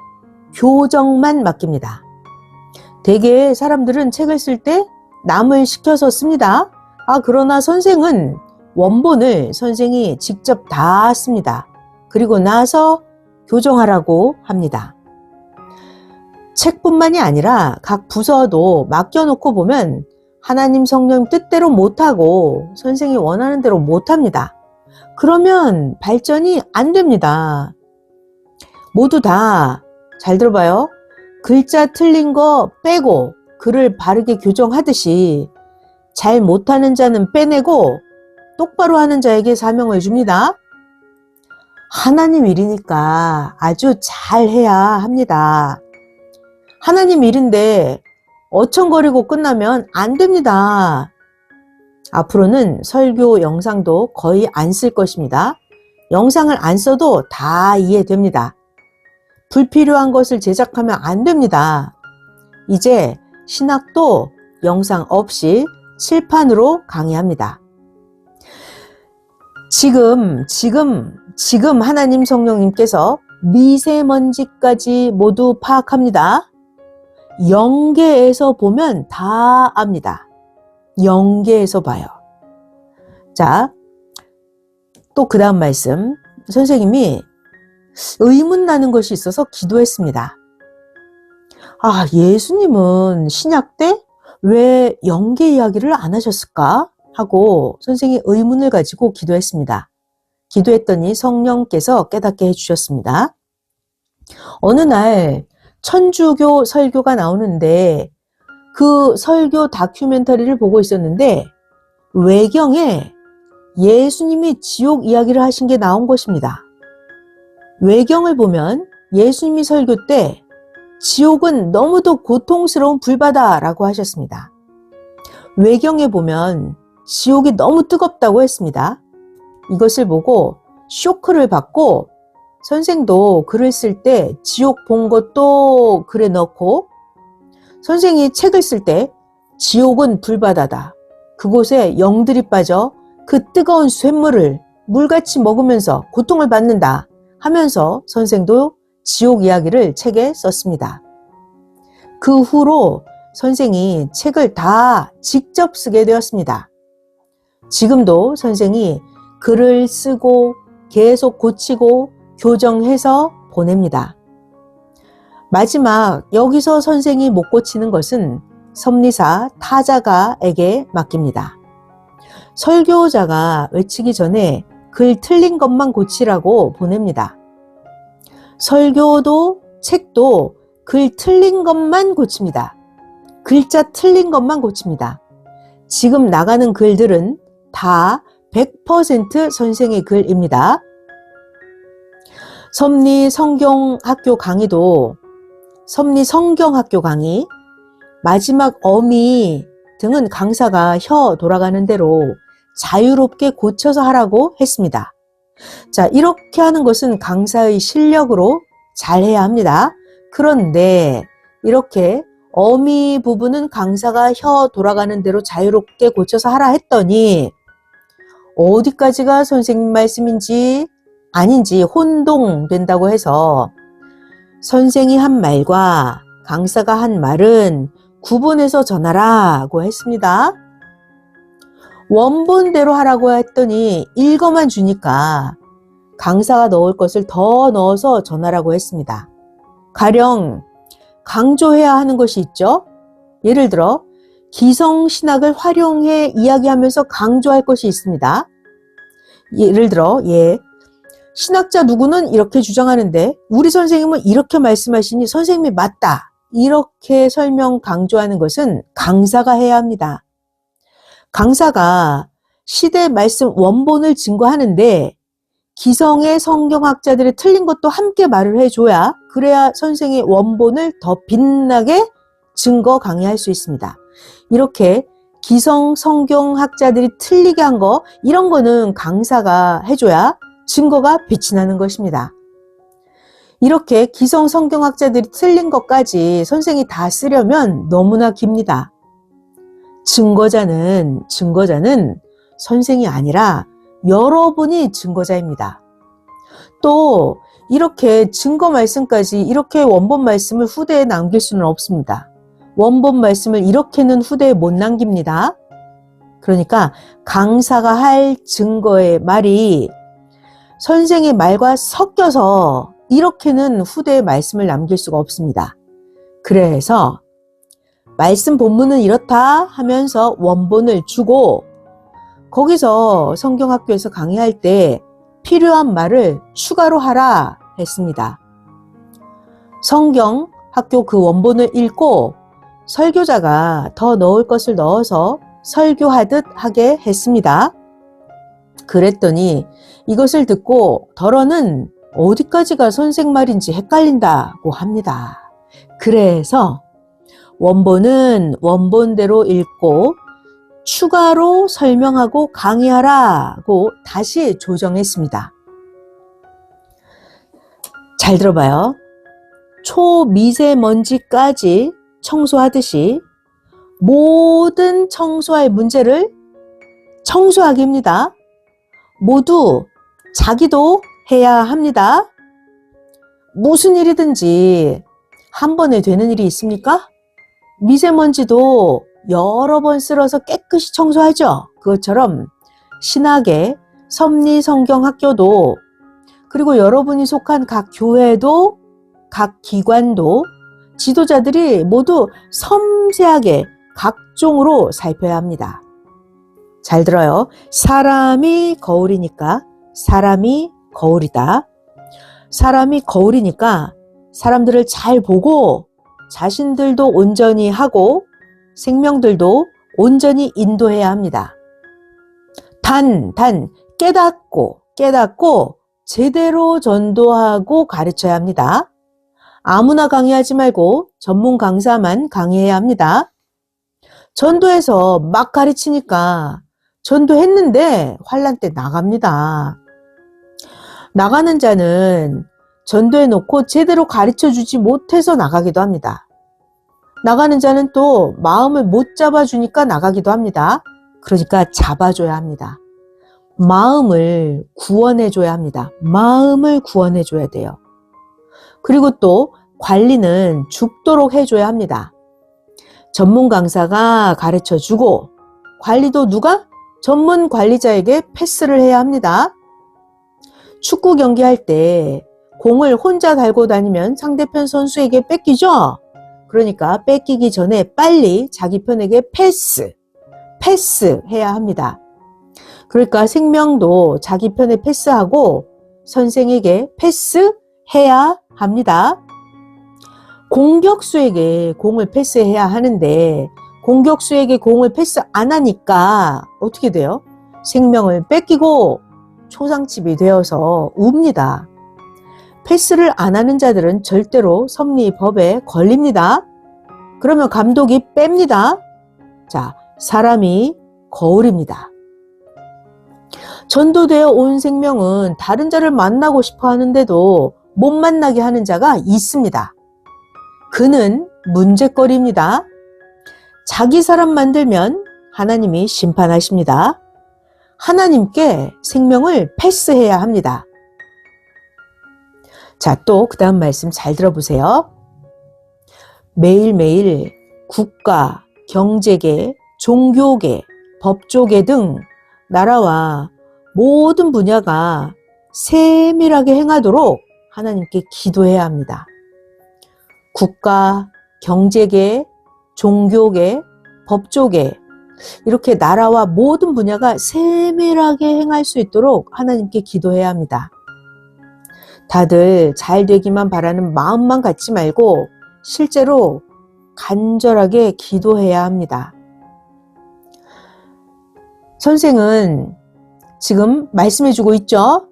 교정만 맡깁니다. 대개 사람들은 책을 쓸 때 남을 시켜서 씁니다. 그러나 선생은 원본을 선생이 직접 다 씁니다. 그리고 나서 교정하라고 합니다. 책뿐만이 아니라 각 부서도 맡겨놓고 보면 하나님 성령 뜻대로 못하고 선생이 원하는 대로 못합니다. 그러면 발전이 안 됩니다. 모두 다 잘 들어봐요. 글자 틀린 거 빼고 글을 바르게 교정하듯이 잘 못하는 자는 빼내고 똑바로 하는 자에게 사명을 줍니다. 하나님 일이니까 아주 잘해야 합니다. 하나님 일인데 어청거리고 끝나면 안 됩니다. 앞으로는 설교 영상도 거의 안 쓸 것입니다. 영상을 안 써도 다 이해됩니다. 불필요한 것을 제작하면 안 됩니다. 이제 신학도 영상 없이 칠판으로 강의합니다. 지금 하나님 성령님께서 미세먼지까지 모두 파악합니다. 영계에서 보면 다 압니다. 영계에서 봐요. 자, 또 그 다음 말씀. 선생님이 의문 나는 것이 있어서 기도했습니다. 예수님은 신약 때 왜 영계 이야기를 안 하셨을까? 하고 선생이 의문을 가지고 기도했습니다. 기도했더니 성령께서 깨닫게 해주셨습니다. 어느 날 천주교 설교가 나오는데 그 설교 다큐멘터리를 보고 있었는데 외경에 예수님이 지옥 이야기를 하신 게 나온 것입니다. 외경을 보면 예수님이 설교 때 지옥은 너무도 고통스러운 불바다라고 하셨습니다. 외경에 보면 지옥이 너무 뜨겁다고 했습니다. 이것을 보고 쇼크를 받고 선생도 글을 쓸 때 지옥 본 것도 글에 넣고 선생이 책을 쓸 때 지옥은 불바다다. 그곳에 영들이 빠져 그 뜨거운 쇳물을 물같이 먹으면서 고통을 받는다 하면서 선생도 지옥 이야기를 책에 썼습니다. 그 후로 선생이 책을 다 직접 쓰게 되었습니다. 지금도 선생이 글을 쓰고 계속 고치고 교정해서 보냅니다. 마지막 여기서 선생이 못 고치는 것은 섭리사 타자가에게 맡깁니다. 설교자가 외치기 전에 글 틀린 것만 고치라고 보냅니다. 설교도 책도 글 틀린 것만 고칩니다. 글자 틀린 것만 고칩니다. 지금 나가는 글들은 다 100% 선생의 글입니다. 섭리 성경학교 강의도 섭리 성경학교 강의, 마지막 어미 등은 강사가 혀 돌아가는 대로 자유롭게 고쳐서 하라고 했습니다. 자, 이렇게 하는 것은 강사의 실력으로 잘해야 합니다. 그런데 이렇게 어미 부분은 강사가 혀 돌아가는 대로 자유롭게 고쳐서 하라 했더니 어디까지가 선생님 말씀인지 아닌지 혼동된다고 해서 선생이 한 말과 강사가 한 말은 구분해서 전하라고 했습니다. 원본대로 하라고 했더니 읽어만 주니까 강사가 넣을 것을 더 넣어서 전하라고 했습니다. 가령 강조해야 하는 것이 있죠. 예를 들어 기성신학을 활용해 이야기하면서 강조할 것이 있습니다. 예를 들어 신학자 누구는 이렇게 주장하는데 우리 선생님은 이렇게 말씀하시니 선생님이 맞다. 이렇게 설명 강조하는 것은 강사가 해야 합니다. 강사가 시대 말씀 원본을 증거하는데 기성의 성경학자들이 틀린 것도 함께 말을 해줘야 그래야 선생의 원본을 더 빛나게 증거 강의할 수 있습니다. 이렇게 기성 성경학자들이 틀리게 한 거 이런 거는 강사가 해줘야 증거가 빛이 나는 것입니다. 이렇게 기성 성경학자들이 틀린 것까지 선생이 다 쓰려면 너무나 깁니다. 증거자는 선생이 아니라 여러분이 증거자입니다. 또 이렇게 증거 말씀까지 이렇게 원본 말씀을 후대에 남길 수는 없습니다. 원본 말씀을 이렇게는 후대에 못 남깁니다. 그러니까 강사가 할 증거의 말이 선생의 말과 섞여서 이렇게는 후대에 말씀을 남길 수가 없습니다. 그래서 말씀 본문은 이렇다 하면서 원본을 주고 거기서 성경학교에서 강의할 때 필요한 말을 추가로 하라 했습니다. 성경학교 그 원본을 읽고 설교자가 더 넣을 것을 넣어서 설교하듯 하게 했습니다. 그랬더니 이것을 듣고 덜어는 어디까지가 선생 말인지 헷갈린다고 합니다. 그래서 원본은 원본대로 읽고 추가로 설명하고 강의하라고 다시 조정했습니다. 잘 들어봐요. 초미세먼지까지 청소하듯이 모든 청소할 문제를 청소하기입니다. 모두 자기도 해야 합니다. 무슨 일이든지 한 번에 되는 일이 있습니까? 미세먼지도 여러 번 쓸어서 깨끗이 청소하죠. 그것처럼 신학의 섭리성경학교도 그리고 여러분이 속한 각 교회도 각 기관도 지도자들이 모두 섬세하게 각종으로 살펴야 합니다. 잘 들어요. 사람이 거울이니까 사람이 거울이다. 사람이 거울이니까 사람들을 잘 보고 자신들도 온전히 하고 생명들도 온전히 인도해야 합니다. 단 깨닫고 제대로 전도하고 가르쳐야 합니다. 아무나 강의하지 말고 전문 강사만 강의해야 합니다. 전도해서 막 가르치니까 전도했는데 환난 때 나갑니다. 나가는 자는 전도해놓고 제대로 가르쳐주지 못해서 나가기도 합니다. 나가는 자는 또 마음을 못 잡아주니까 나가기도 합니다. 그러니까 잡아줘야 합니다. 마음을 구원해줘야 합니다. 마음을 구원해줘야 돼요. 그리고 또 관리는 죽도록 해줘야 합니다. 전문 강사가 가르쳐주고 관리도 누가? 전문 관리자에게 패스를 해야 합니다. 축구 경기할 때 공을 혼자 달고 다니면 상대편 선수에게 뺏기죠? 그러니까 뺏기기 전에 빨리 자기 편에게 패스해야 합니다. 그러니까 생명도 자기 편에 패스하고 선생에게 패스해야 합니다. 공격수에게 공을 패스해야 하는데 공격수에게 공을 패스 안 하니까 어떻게 돼요? 생명을 뺏기고 초상집이 되어서 웁니다. 패스를 안 하는 자들은 절대로 섭리법에 걸립니다. 그러면 감독이 뺍니다. 자, 사람이 거울입니다. 전도되어 온 생명은 다른 자를 만나고 싶어 하는데도 못 만나게 하는 자가 있습니다. 그는 문제거리입니다. 자기 사람 만들면 하나님이 심판하십니다. 하나님께 생명을 패스해야 합니다. 자, 또 그 다음 말씀 잘 들어보세요. 매일매일 국가, 경제계, 종교계, 법조계 등 나라와 모든 분야가 세밀하게 행하도록 하나님께 기도해야 합니다. 국가, 경제계, 종교계, 법조계 이렇게 나라와 모든 분야가 세밀하게 행할 수 있도록 하나님께 기도해야 합니다. 다들 잘 되기만 바라는 마음만 갖지 말고 실제로 간절하게 기도해야 합니다. 선생은 지금 말씀해주고 있죠.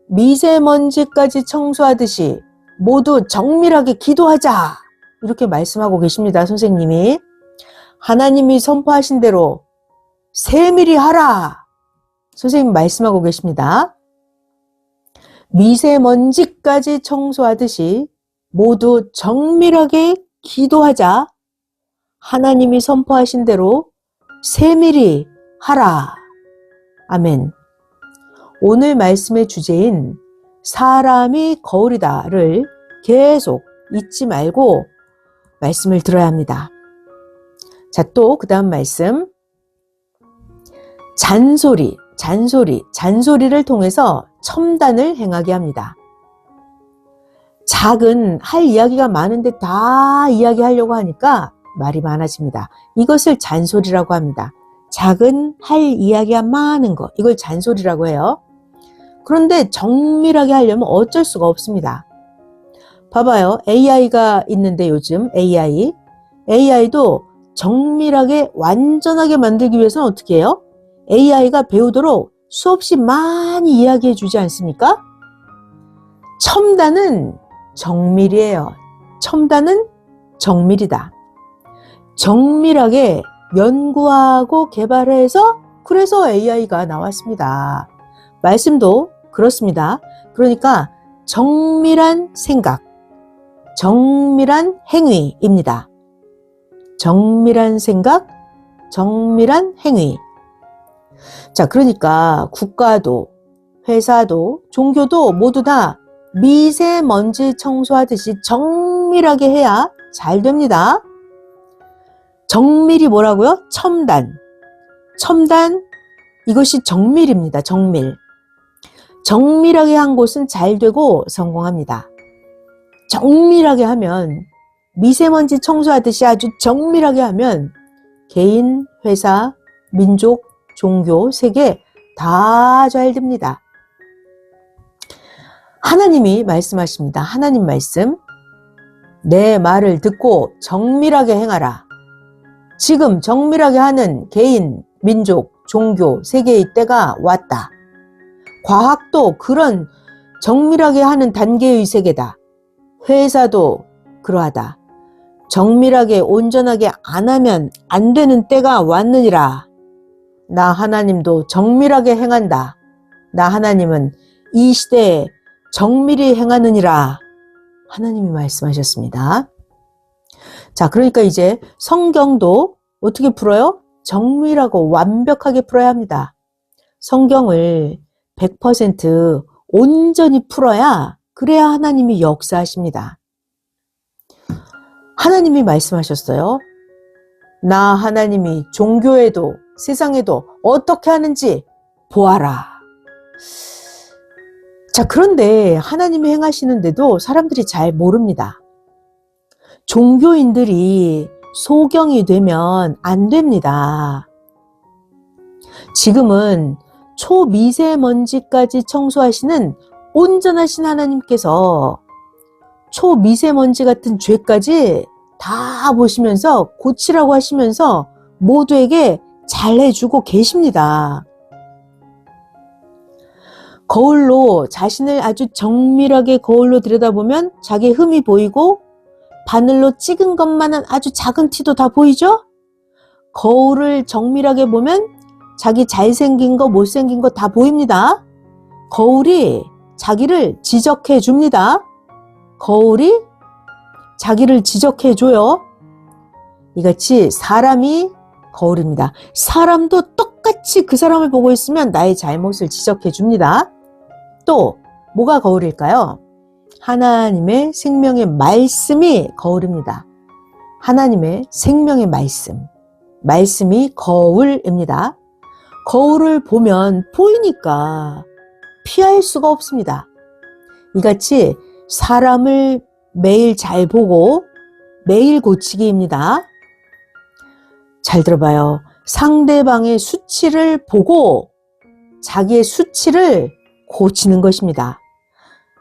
미세먼지까지 청소하듯이 모두 정밀하게 기도하자 이렇게 말씀하고 계십니다. 선생님이 하나님이 선포하신 대로 세밀히 하라 선생님 말씀하고 계십니다. 미세먼지까지 청소하듯이 모두 정밀하게 기도하자 하나님이 선포하신 대로 세밀히 하라. 아멘. 오늘 말씀의 주제인 사람이 거울이다를 계속 잊지 말고 말씀을 들어야 합니다. 자, 또 그 다음 말씀. 잔소리를 통해서 첨단을 행하게 합니다. 작은 할 이야기가 많은데 다 이야기하려고 하니까 말이 많아집니다. 이것을 잔소리라고 합니다. 작은 할 이야기가 많은 거, 이걸 잔소리라고 해요. 그런데 정밀하게 하려면 어쩔 수가 없습니다. 봐봐요. AI가 있는데 요즘 AI도 정밀하게 완전하게 만들기 위해서는 어떻게 해요? AI가 배우도록 수없이 많이 이야기해 주지 않습니까? 첨단은 정밀이에요. 첨단은 정밀이다. 정밀하게 연구하고 개발해서 그래서 AI가 나왔습니다. 말씀도 그렇습니다. 그러니까 정밀한 생각, 정밀한 행위입니다. 정밀한 생각, 정밀한 행위. 자, 그러니까 국가도, 회사도, 종교도 모두 다 미세먼지 청소하듯이 정밀하게 해야 잘 됩니다. 정밀이 뭐라고요? 첨단. 이것이 정밀입니다. 정밀하게 한 곳은 잘 되고 성공합니다. 정밀하게 하면 미세먼지 청소하듯이 아주 정밀하게 하면 개인, 회사, 민족, 종교, 세계 다 잘 됩니다. 하나님이 말씀하십니다. 하나님 말씀. 내 말을 듣고 정밀하게 행하라. 지금 정밀하게 하는 개인, 민족, 종교, 세계의 때가 왔다. 과학도 그런 정밀하게 하는 단계의 세계다. 회사도 그러하다. 정밀하게 온전하게 안 하면 안 되는 때가 왔느니라. 나 하나님도 정밀하게 행한다. 나 하나님은 이 시대에 정밀히 행하느니라. 하나님이 말씀하셨습니다. 자, 그러니까 이제 성경도 어떻게 풀어요? 정밀하고 완벽하게 풀어야 합니다. 성경을 100% 온전히 풀어야 그래야 하나님이 역사하십니다. 하나님이 말씀하셨어요. 나 하나님이 종교에도 세상에도 어떻게 하는지 보아라. 자, 그런데 하나님이 행하시는데도 사람들이 잘 모릅니다. 종교인들이 소경이 되면 안 됩니다. 지금은 초미세먼지까지 청소하시는 온전하신 하나님께서 초미세먼지 같은 죄까지 다 보시면서 고치라고 하시면서 모두에게 잘해주고 계십니다. 거울로 자신을 아주 정밀하게 거울로 들여다보면 자기 흠이 보이고 바늘로 찍은 것만한 아주 작은 티도 다 보이죠? 거울을 정밀하게 보면 자기 잘생긴 거 못생긴 거 다 보입니다. 거울이 자기를 지적해 줍니다. 거울이 자기를 지적해 줘요. 이같이 사람이 거울입니다. 사람도 똑같이 그 사람을 보고 있으면 나의 잘못을 지적해 줍니다. 또 뭐가 거울일까요? 하나님의 생명의 말씀이 거울입니다. 하나님의 생명의 말씀. 말씀이 거울입니다. 거울을 보면 보이니까 피할 수가 없습니다. 이같이 사람을 매일 잘 보고 매일 고치기입니다. 잘 들어봐요. 상대방의 수치를 보고 자기의 수치를 고치는 것입니다.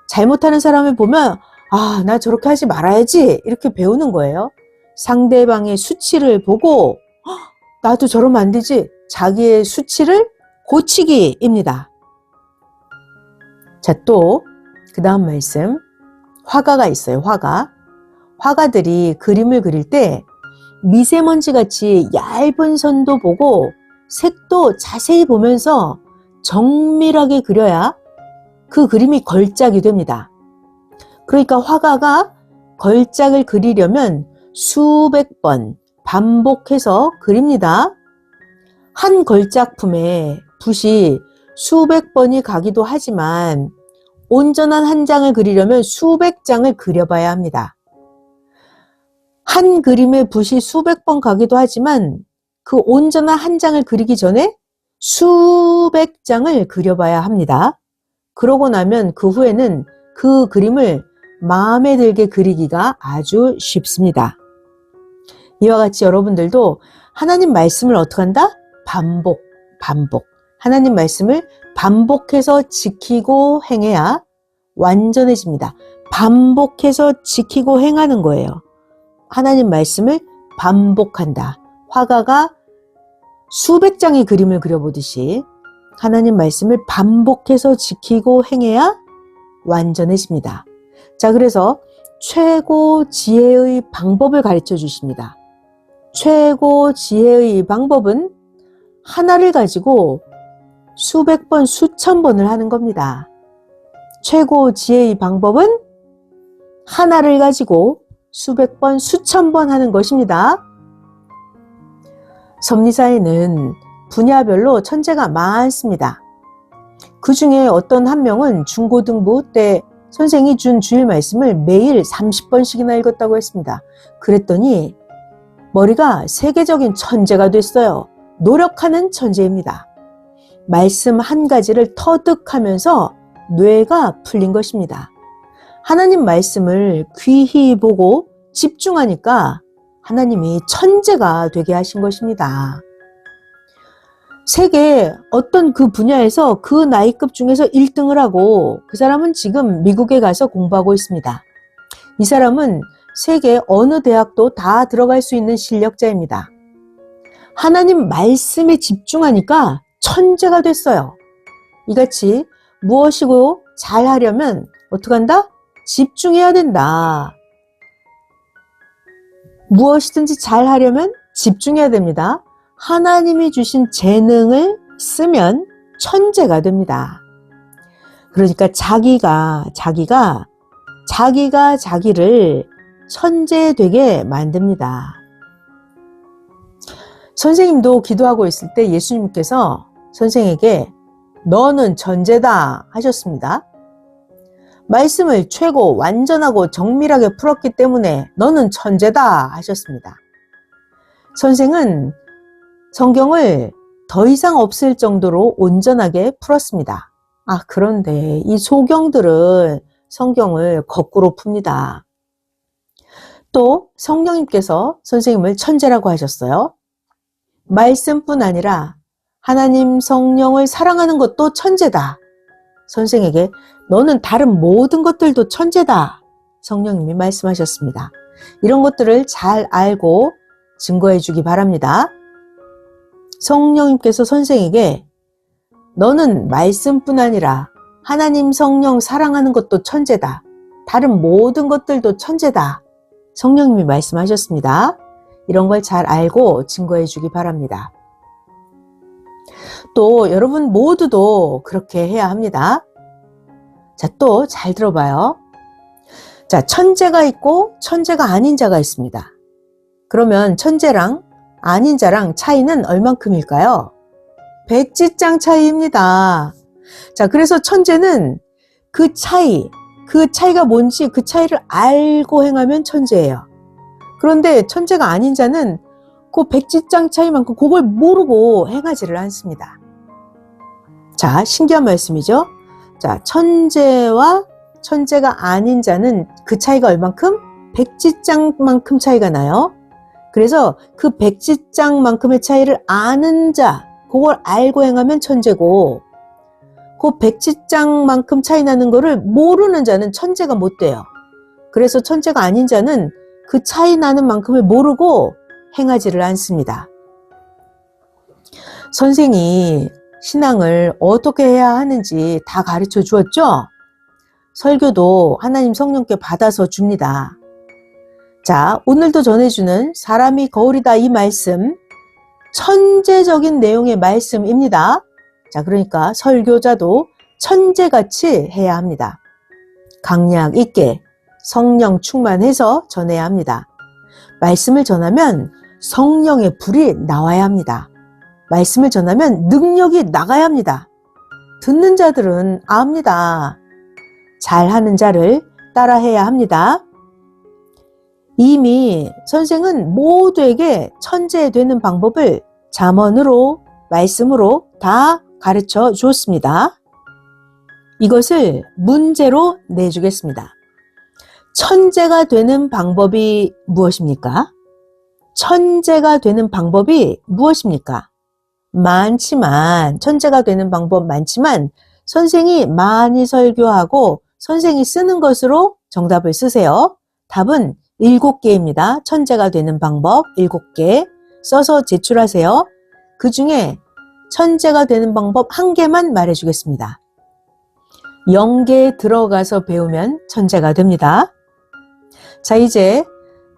잘못하는 사람을 보면 아, 나 저렇게 하지 말아야지 이렇게 배우는 거예요. 상대방의 수치를 보고 나도 저러면 안 되지. 자기의 수치를 고치기입니다. 자, 또 그 다음 말씀. 화가가 있어요. 화가들이 그림을 그릴 때 미세먼지같이 얇은 선도 보고 색도 자세히 보면서 정밀하게 그려야 그 그림이 걸작이 됩니다. 그러니까 화가가 걸작을 그리려면 수백 번 반복해서 그립니다. 한 걸작품에 붓이 수백 번이 가기도 하지만 온전한 한 장을 그리려면 수백 장을 그려봐야 합니다. 한 그림에 붓이 수백 번 가기도 하지만 그 온전한 한 장을 그리기 전에 수백 장을 그려봐야 합니다. 그러고 나면 그 후에는 그 그림을 마음에 들게 그리기가 아주 쉽습니다. 이와 같이 여러분들도 하나님 말씀을 어떻게 한다? 반복. 하나님 말씀을 반복해서 지키고 행해야 완전해집니다. 반복해서 지키고 행하는 거예요. 하나님 말씀을 반복한다. 화가가 수백 장의 그림을 그려보듯이 하나님 말씀을 반복해서 지키고 행해야 완전해집니다. 자, 그래서 최고 지혜의 방법을 가르쳐 주십니다. 최고 지혜의 방법은 하나를 가지고 수백 번, 수천 번을 하는 겁니다. 최고 지혜의 방법은 하나를 가지고 수백 번, 수천 번 하는 것입니다. 섭리사에는 분야별로 천재가 많습니다. 그 중에 어떤 한 명은 중고등부 때 선생이 준 주일 말씀을 매일 30번씩이나 읽었다고 했습니다. 그랬더니 머리가 세계적인 천재가 됐어요. 노력하는 천재입니다. 말씀 한 가지를 터득하면서 뇌가 풀린 것입니다. 하나님 말씀을 귀히 보고 집중하니까 하나님이 천재가 되게 하신 것입니다. 세계 어떤 그 분야에서 그 나이급 중에서 1등을 하고 그 사람은 지금 미국에 가서 공부하고 있습니다. 이 사람은 세계 어느 대학도 다 들어갈 수 있는 실력자입니다. 하나님 말씀에 집중하니까 천재가 됐어요. 이같이 무엇이고 잘하려면 어떻게 한다? 집중해야 된다. 무엇이든지 잘하려면 집중해야 됩니다. 하나님이 주신 재능을 쓰면 천재가 됩니다. 그러니까 자기가 자기를 천재 되게 만듭니다. 선생님도 기도하고 있을 때 예수님께서 선생에게 너는 천재다 하셨습니다. 말씀을 최고 완전하고 정밀하게 풀었기 때문에 너는 천재다 하셨습니다. 선생은 성경을 더 이상 없을 정도로 온전하게 풀었습니다. 그런데 이 소경들은 성경을 거꾸로 풉니다. 또 성령님께서 선생님을 천재라고 하셨어요. 말씀뿐 아니라 하나님 성령을 사랑하는 것도 천재다. 선생에게 너는 다른 모든 것들도 천재다. 성령님이 말씀하셨습니다. 이런 것들을 잘 알고 증거해 주기 바랍니다. 성령님께서 선생에게 너는 말씀뿐 아니라 하나님 성령 사랑하는 것도 천재다. 다른 모든 것들도 천재다. 성령님이 말씀하셨습니다. 이런 걸 잘 알고 증거해 주기 바랍니다. 또 여러분 모두도 그렇게 해야 합니다. 자, 또 잘 들어봐요. 자, 천재가 있고 천재가 아닌 자가 있습니다. 그러면 천재랑 아닌 자랑 차이는 얼만큼일까요? 백지장 차이입니다. 자, 그래서 천재는 그 차이가 뭔지 그 차이를 알고 행하면 천재예요. 그런데 천재가 아닌 자는 그 백지장 차이만큼 그걸 모르고 행하지를 않습니다. 자, 신기한 말씀이죠? 자, 천재와 천재가 아닌 자는 그 차이가 얼만큼? 백지장만큼 차이가 나요. 그래서 그 백지장만큼의 차이를 아는 자, 그걸 알고 행하면 천재고, 그 백지장만큼 차이 나는 거를 모르는 자는 천재가 못 돼요. 그래서 천재가 아닌 자는 그 차이 나는 만큼을 모르고 행하지를 않습니다. 선생이 신앙을 어떻게 해야 하는지 다 가르쳐 주었죠? 설교도 하나님 성령께 받아서 줍니다. 자, 오늘도 전해주는 사람이 거울이다 이 말씀, 천재적인 내용의 말씀입니다. 자, 그러니까 설교자도 천재같이 해야 합니다. 강약 있게 성령 충만해서 전해야 합니다. 말씀을 전하면 성령의 불이 나와야 합니다. 말씀을 전하면 능력이 나가야 합니다. 듣는 자들은 압니다. 잘하는 자를 따라해야 합니다. 이미 선생은 모두에게 천재 되는 방법을 잠언으로, 말씀으로 다 가르쳐 주었습니다. 이것을 문제로 내주겠습니다. 천재가 되는 방법이 무엇입니까? 천재가 되는 방법이 무엇입니까? 천재가 되는 방법 많지만 선생이 많이 설교하고 선생이 쓰는 것으로 정답을 쓰세요. 답은 7개입니다. 천재가 되는 방법 7개 써서 제출하세요. 그 중에 천재가 되는 방법 1개만 말해주겠습니다. 영계에 들어가서 배우면 천재가 됩니다. 자, 이제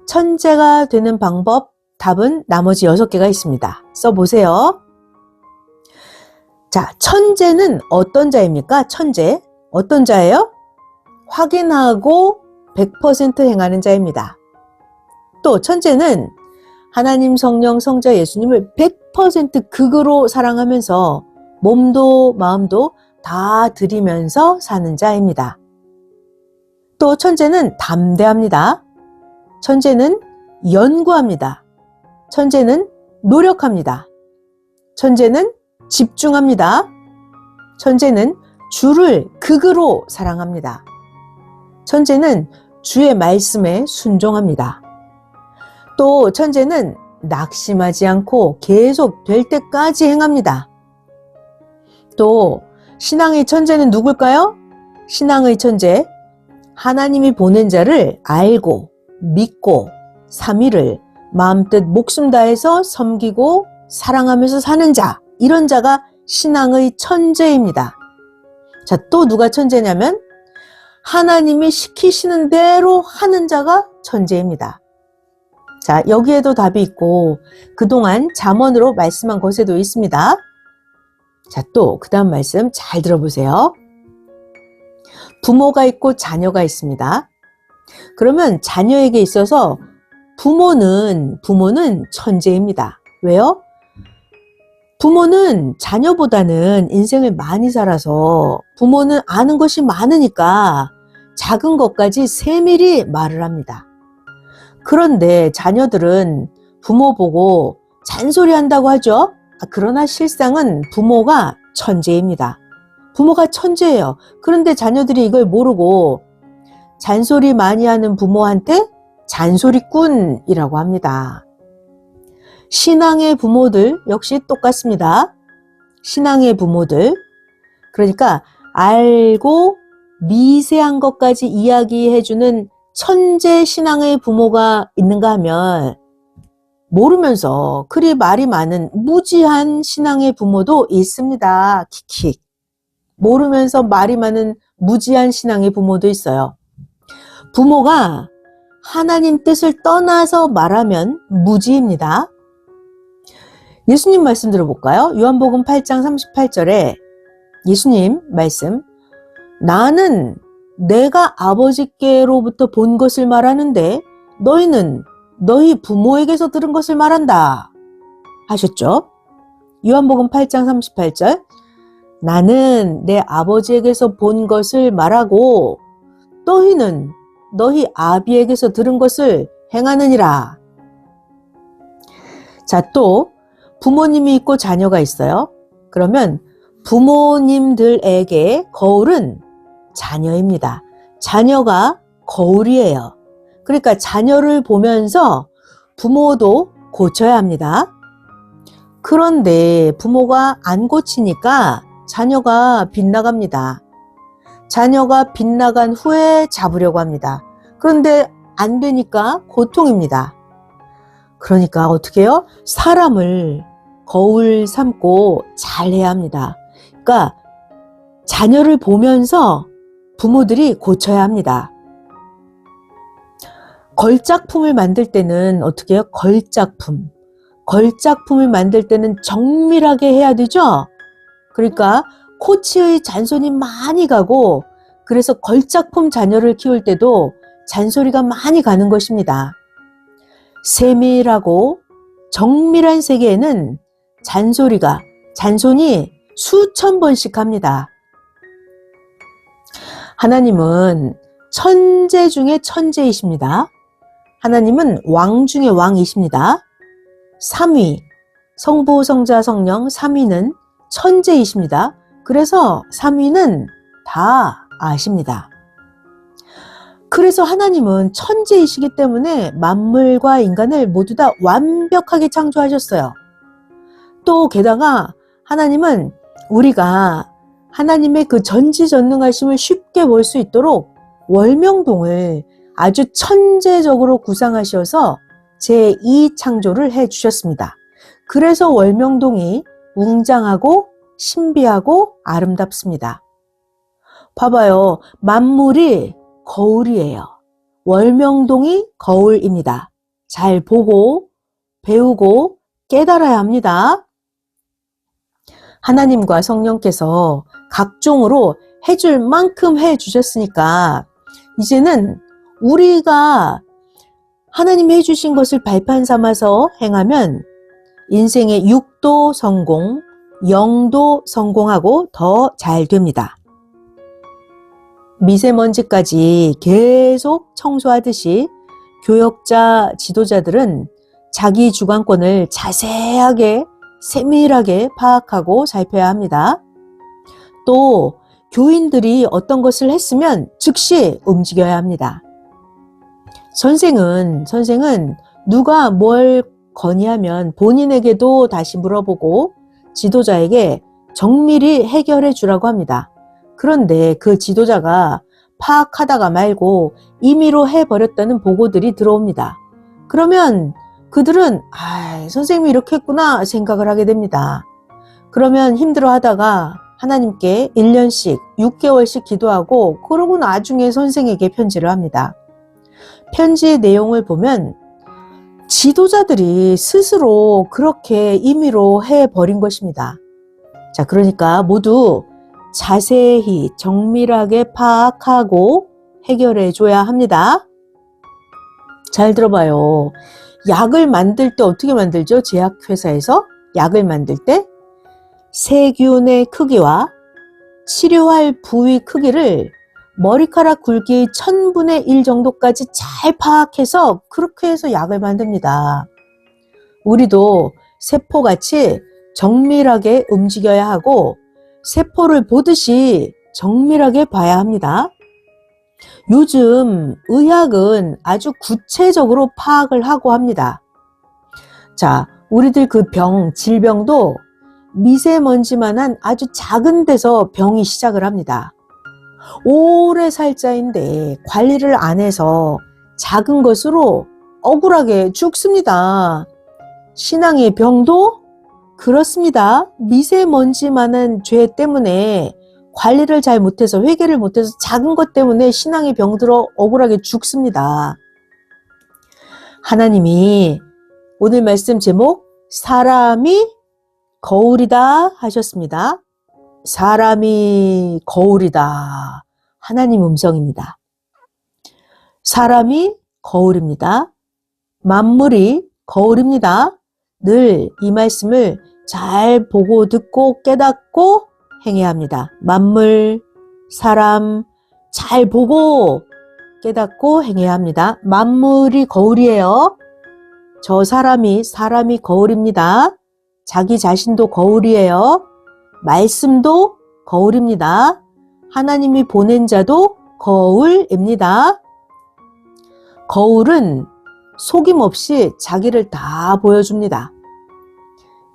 천재가 되는 방법 답은 나머지 6개가 있습니다. 써보세요. 자, 천재는 어떤 자입니까? 천재. 어떤 자예요? 확인하고 100% 행하는 자입니다. 또 천재는 하나님 성령 성자 예수님을 100% 극으로 사랑하면서 몸도 마음도 다 드리면서 사는 자입니다. 또 천재는 담대합니다. 천재는 연구합니다. 천재는 노력합니다. 천재는 집중합니다. 천재는 주를 극으로 사랑합니다. 천재는 주의 말씀에 순종합니다. 또 천재는 낙심하지 않고 계속 될 때까지 행합니다. 또 신앙의 천재는 누굴까요? 신앙의 천재, 하나님이 보낸 자를 알고 믿고 삼위를 마음뜻 목숨 다해서 섬기고 사랑하면서 사는 자, 이런 자가 신앙의 천재입니다. 자, 또 누가 천재냐면 하나님이 시키시는 대로 하는 자가 천재입니다. 자, 여기에도 답이 있고 그동안 잠언으로 말씀한 것에도 있습니다. 자, 또 그 다음 말씀 잘 들어보세요. 부모가 있고 자녀가 있습니다. 그러면 자녀에게 있어서 부모는 천재입니다. 왜요? 부모는 자녀보다는 인생을 많이 살아서 부모는 아는 것이 많으니까 작은 것까지 세밀히 말을 합니다. 그런데 자녀들은 부모 보고 잔소리한다고 하죠. 그러나 실상은 부모가 천재입니다. 부모가 천재예요. 그런데 자녀들이 이걸 모르고 잔소리 많이 하는 부모한테 잔소리꾼이라고 합니다. 신앙의 부모들 역시 똑같습니다. 신앙의 부모들, 그러니까 알고 미세한 것까지 이야기해주는 천재 신앙의 부모가 있는가 하면 모르면서 그리 말이 많은 무지한 신앙의 부모도 있습니다. 킥킥. 모르면서 말이 많은 무지한 신앙의 부모도 있어요. 부모가 하나님 뜻을 떠나서 말하면 무지입니다. 예수님 말씀 들어볼까요? 요한복음 8장 38절에 예수님 말씀, 나는 내가 아버지께로부터 본 것을 말하는데 너희는 너희 부모에게서 들은 것을 말한다 하셨죠. 요한복음 8장 38절, 나는 내 아버지에게서 본 것을 말하고 너희는 너희 아비에게서 들은 것을 행하느니라. 자, 또 부모님이 있고 자녀가 있어요. 그러면 부모님들에게 거울은 자녀입니다. 자녀가 거울이에요. 그러니까 자녀를 보면서 부모도 고쳐야 합니다. 그런데 부모가 안 고치니까 자녀가 빗나갑니다. 자녀가 빗나간 후에 잡으려고 합니다. 그런데 안 되니까 고통입니다. 그러니까 어떻게 해요? 사람을 거울 삼고 잘해야 합니다. 그러니까 자녀를 보면서 부모들이 고쳐야 합니다. 걸작품을 만들 때는 어떻게 해요? 걸작품을 만들 때는 정밀하게 해야 되죠? 그러니까 코치의 잔소리 많이 가고, 그래서 걸작품 자녀를 키울 때도 잔소리가 많이 가는 것입니다. 세밀하고 정밀한 세계에는 잔손이 수천 번씩 합니다. 하나님은 천재 중에 천재이십니다. 하나님은 왕 중에 왕이십니다. 삼위, 성부, 성자, 성령, 삼위는 천재이십니다. 그래서 삼위는 다 아십니다. 그래서 하나님은 천재이시기 때문에 만물과 인간을 모두 다 완벽하게 창조하셨어요. 또 게다가 하나님은 우리가 하나님의 그 전지전능하심을 쉽게 볼 수 있도록 월명동을 아주 천재적으로 구상하셔서 제2창조를 해주셨습니다. 그래서 월명동이 웅장하고 신비하고 아름답습니다. 봐봐요. 만물이 거울이에요. 월명동이 거울입니다. 잘 보고 배우고 깨달아야 합니다. 하나님과 성령께서 각종으로 해줄 만큼 해주셨으니까 이제는 우리가 하나님이 해주신 것을 발판 삼아서 행하면 인생의 육도 성공, 영도 성공하고 더 잘 됩니다. 미세먼지까지 계속 청소하듯이 교역자, 지도자들은 자기 주관권을 자세하게 세밀하게 파악하고 살펴야 합니다. 또 교인들이 어떤 것을 했으면 즉시 움직여야 합니다. 선생은 누가 뭘 건의하면 본인에게도 다시 물어보고 지도자에게 정밀히 해결해 주라고 합니다. 그런데 그 지도자가 파악하다가 말고 임의로 해버렸다는 보고들이 들어옵니다. 그러면 그들은 선생님이 이렇게 했구나 생각을 하게 됩니다. 그러면 힘들어하다가 하나님께 1년씩 6개월씩 기도하고 그러고 나중에 선생에게 편지를 합니다. 편지의 내용을 보면 지도자들이 스스로 그렇게 임의로 해버린 것입니다. 자, 그러니까 모두 자세히 정밀하게 파악하고 해결해 줘야 합니다. 잘 들어봐요. 약을 만들 때 어떻게 만들죠? 제약회사에서 약을 만들 때 세균의 크기와 치료할 부위 크기를 머리카락 굵기의 1000분의 1 정도까지 잘 파악해서 그렇게 해서 약을 만듭니다. 우리도 세포같이 정밀하게 움직여야 하고 세포를 보듯이 정밀하게 봐야 합니다. 요즘 의학은 아주 구체적으로 파악을 하고 합니다. 자, 우리들 그 질병도 미세먼지만한 아주 작은 데서 병이 시작을 합니다. 오래 살자인데 관리를 안 해서 작은 것으로 억울하게 죽습니다. 신앙의 병도 그렇습니다. 미세먼지만한 죄 때문에 관리를 잘 못해서 회개를 못해서 작은 것 때문에 신앙의 병들어 억울하게 죽습니다. 하나님이 오늘 말씀 제목 사람이 거울이다 하셨습니다. 사람이 거울이다. 하나님 음성입니다. 사람이 거울입니다. 만물이 거울입니다. 늘 이 말씀을 잘 보고 듣고 깨닫고 행해야 합니다. 만물, 사람 잘 보고 깨닫고 행해야 합니다. 만물이 거울이에요. 저 사람이 거울입니다. 자기 자신도 거울이에요. 말씀도 거울입니다. 하나님이 보낸 자도 거울입니다. 거울은 속임없이 자기를 다 보여줍니다.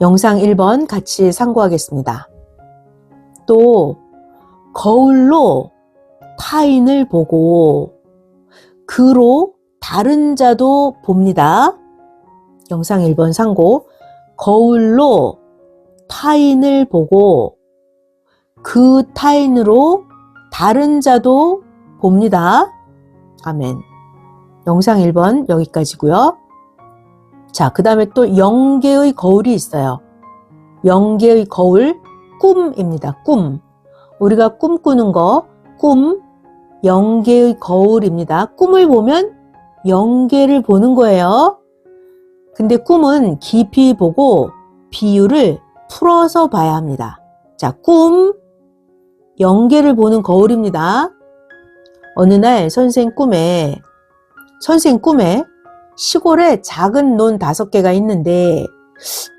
영상 1번 같이 상고하겠습니다. 또 거울로 타인을 보고 그로 다른 자도 봅니다. 영상 1번 상고 거울로 타인을 보고 그 타인으로 다른 자도 봅니다. 아멘. 영상 1번 여기까지고요. 자, 그 다음에 또 영계의 거울이 있어요. 영계의 거울, 꿈입니다. 꿈. 우리가 꿈꾸는 거, 꿈, 영계의 거울입니다. 꿈을 보면 영계를 보는 거예요. 근데 꿈은 깊이 보고 비유를 풀어서 봐야 합니다. 자, 꿈, 영계를 보는 거울입니다. 어느 날 선생 꿈에 시골에 작은 논 5개가 있는데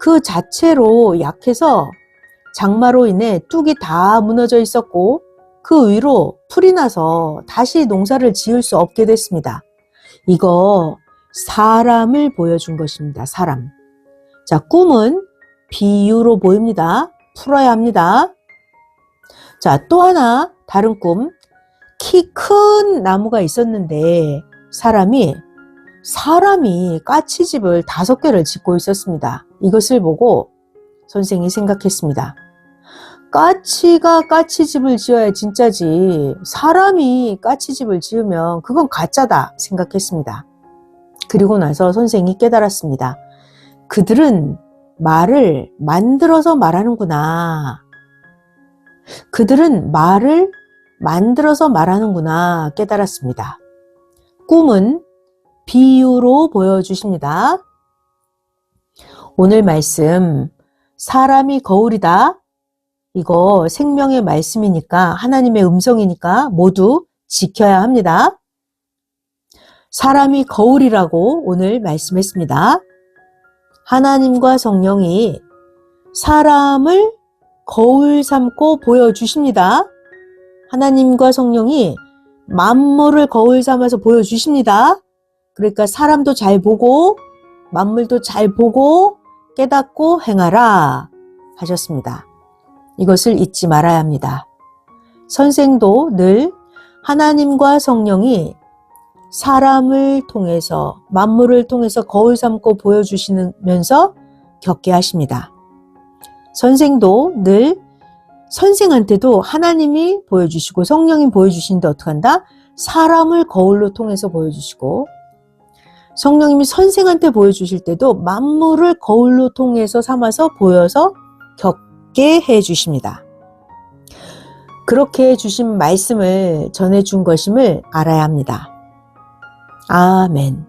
그 자체로 약해서 장마로 인해 뚝이 다 무너져 있었고 그 위로 풀이 나서 다시 농사를 지을 수 없게 됐습니다. 이거 사람을 보여준 것입니다. 사람. 자, 꿈은 비유로 보입니다. 풀어야 합니다. 자, 또 하나 다른 꿈. 키 큰 나무가 있었는데 사람이 까치집을 5개를 짓고 있었습니다. 이것을 보고 선생이 생각했습니다. 까치가 까치집을 지어야 진짜지 사람이 까치집을 지으면 그건 가짜다 생각했습니다. 그리고 나서 선생이 깨달았습니다. 그들은 말을 만들어서 말하는구나. 깨달았습니다. 꿈은 비유로 보여주십니다. 오늘 말씀 사람이 거울이다. 이거 생명의 말씀이니까 하나님의 음성이니까 모두 지켜야 합니다. 사람이 거울이라고 오늘 말씀했습니다. 하나님과 성령이 사람을 거울 삼고 보여주십니다. 하나님과 성령이 만물을 거울 삼아서 보여주십니다. 그러니까 사람도 잘 보고 만물도 잘 보고 깨닫고 행하라 하셨습니다. 이것을 잊지 말아야 합니다. 선생도 늘 하나님과 성령이 사람을 통해서, 만물을 통해서 거울 삼고 보여주시면서 겪게 하십니다. 선생도 늘 선생한테도 하나님이 보여주시고 성령이 보여주시는데 어떻게 한다? 사람을 거울로 통해서 보여주시고, 성령님이 선생한테 보여주실 때도 만물을 거울로 통해서 삼아서 보여서 겪게 해주십니다. 그렇게 주신 말씀을 전해준 것임을 알아야 합니다. 아멘.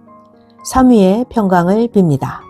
삼위의 평강을 빕니다.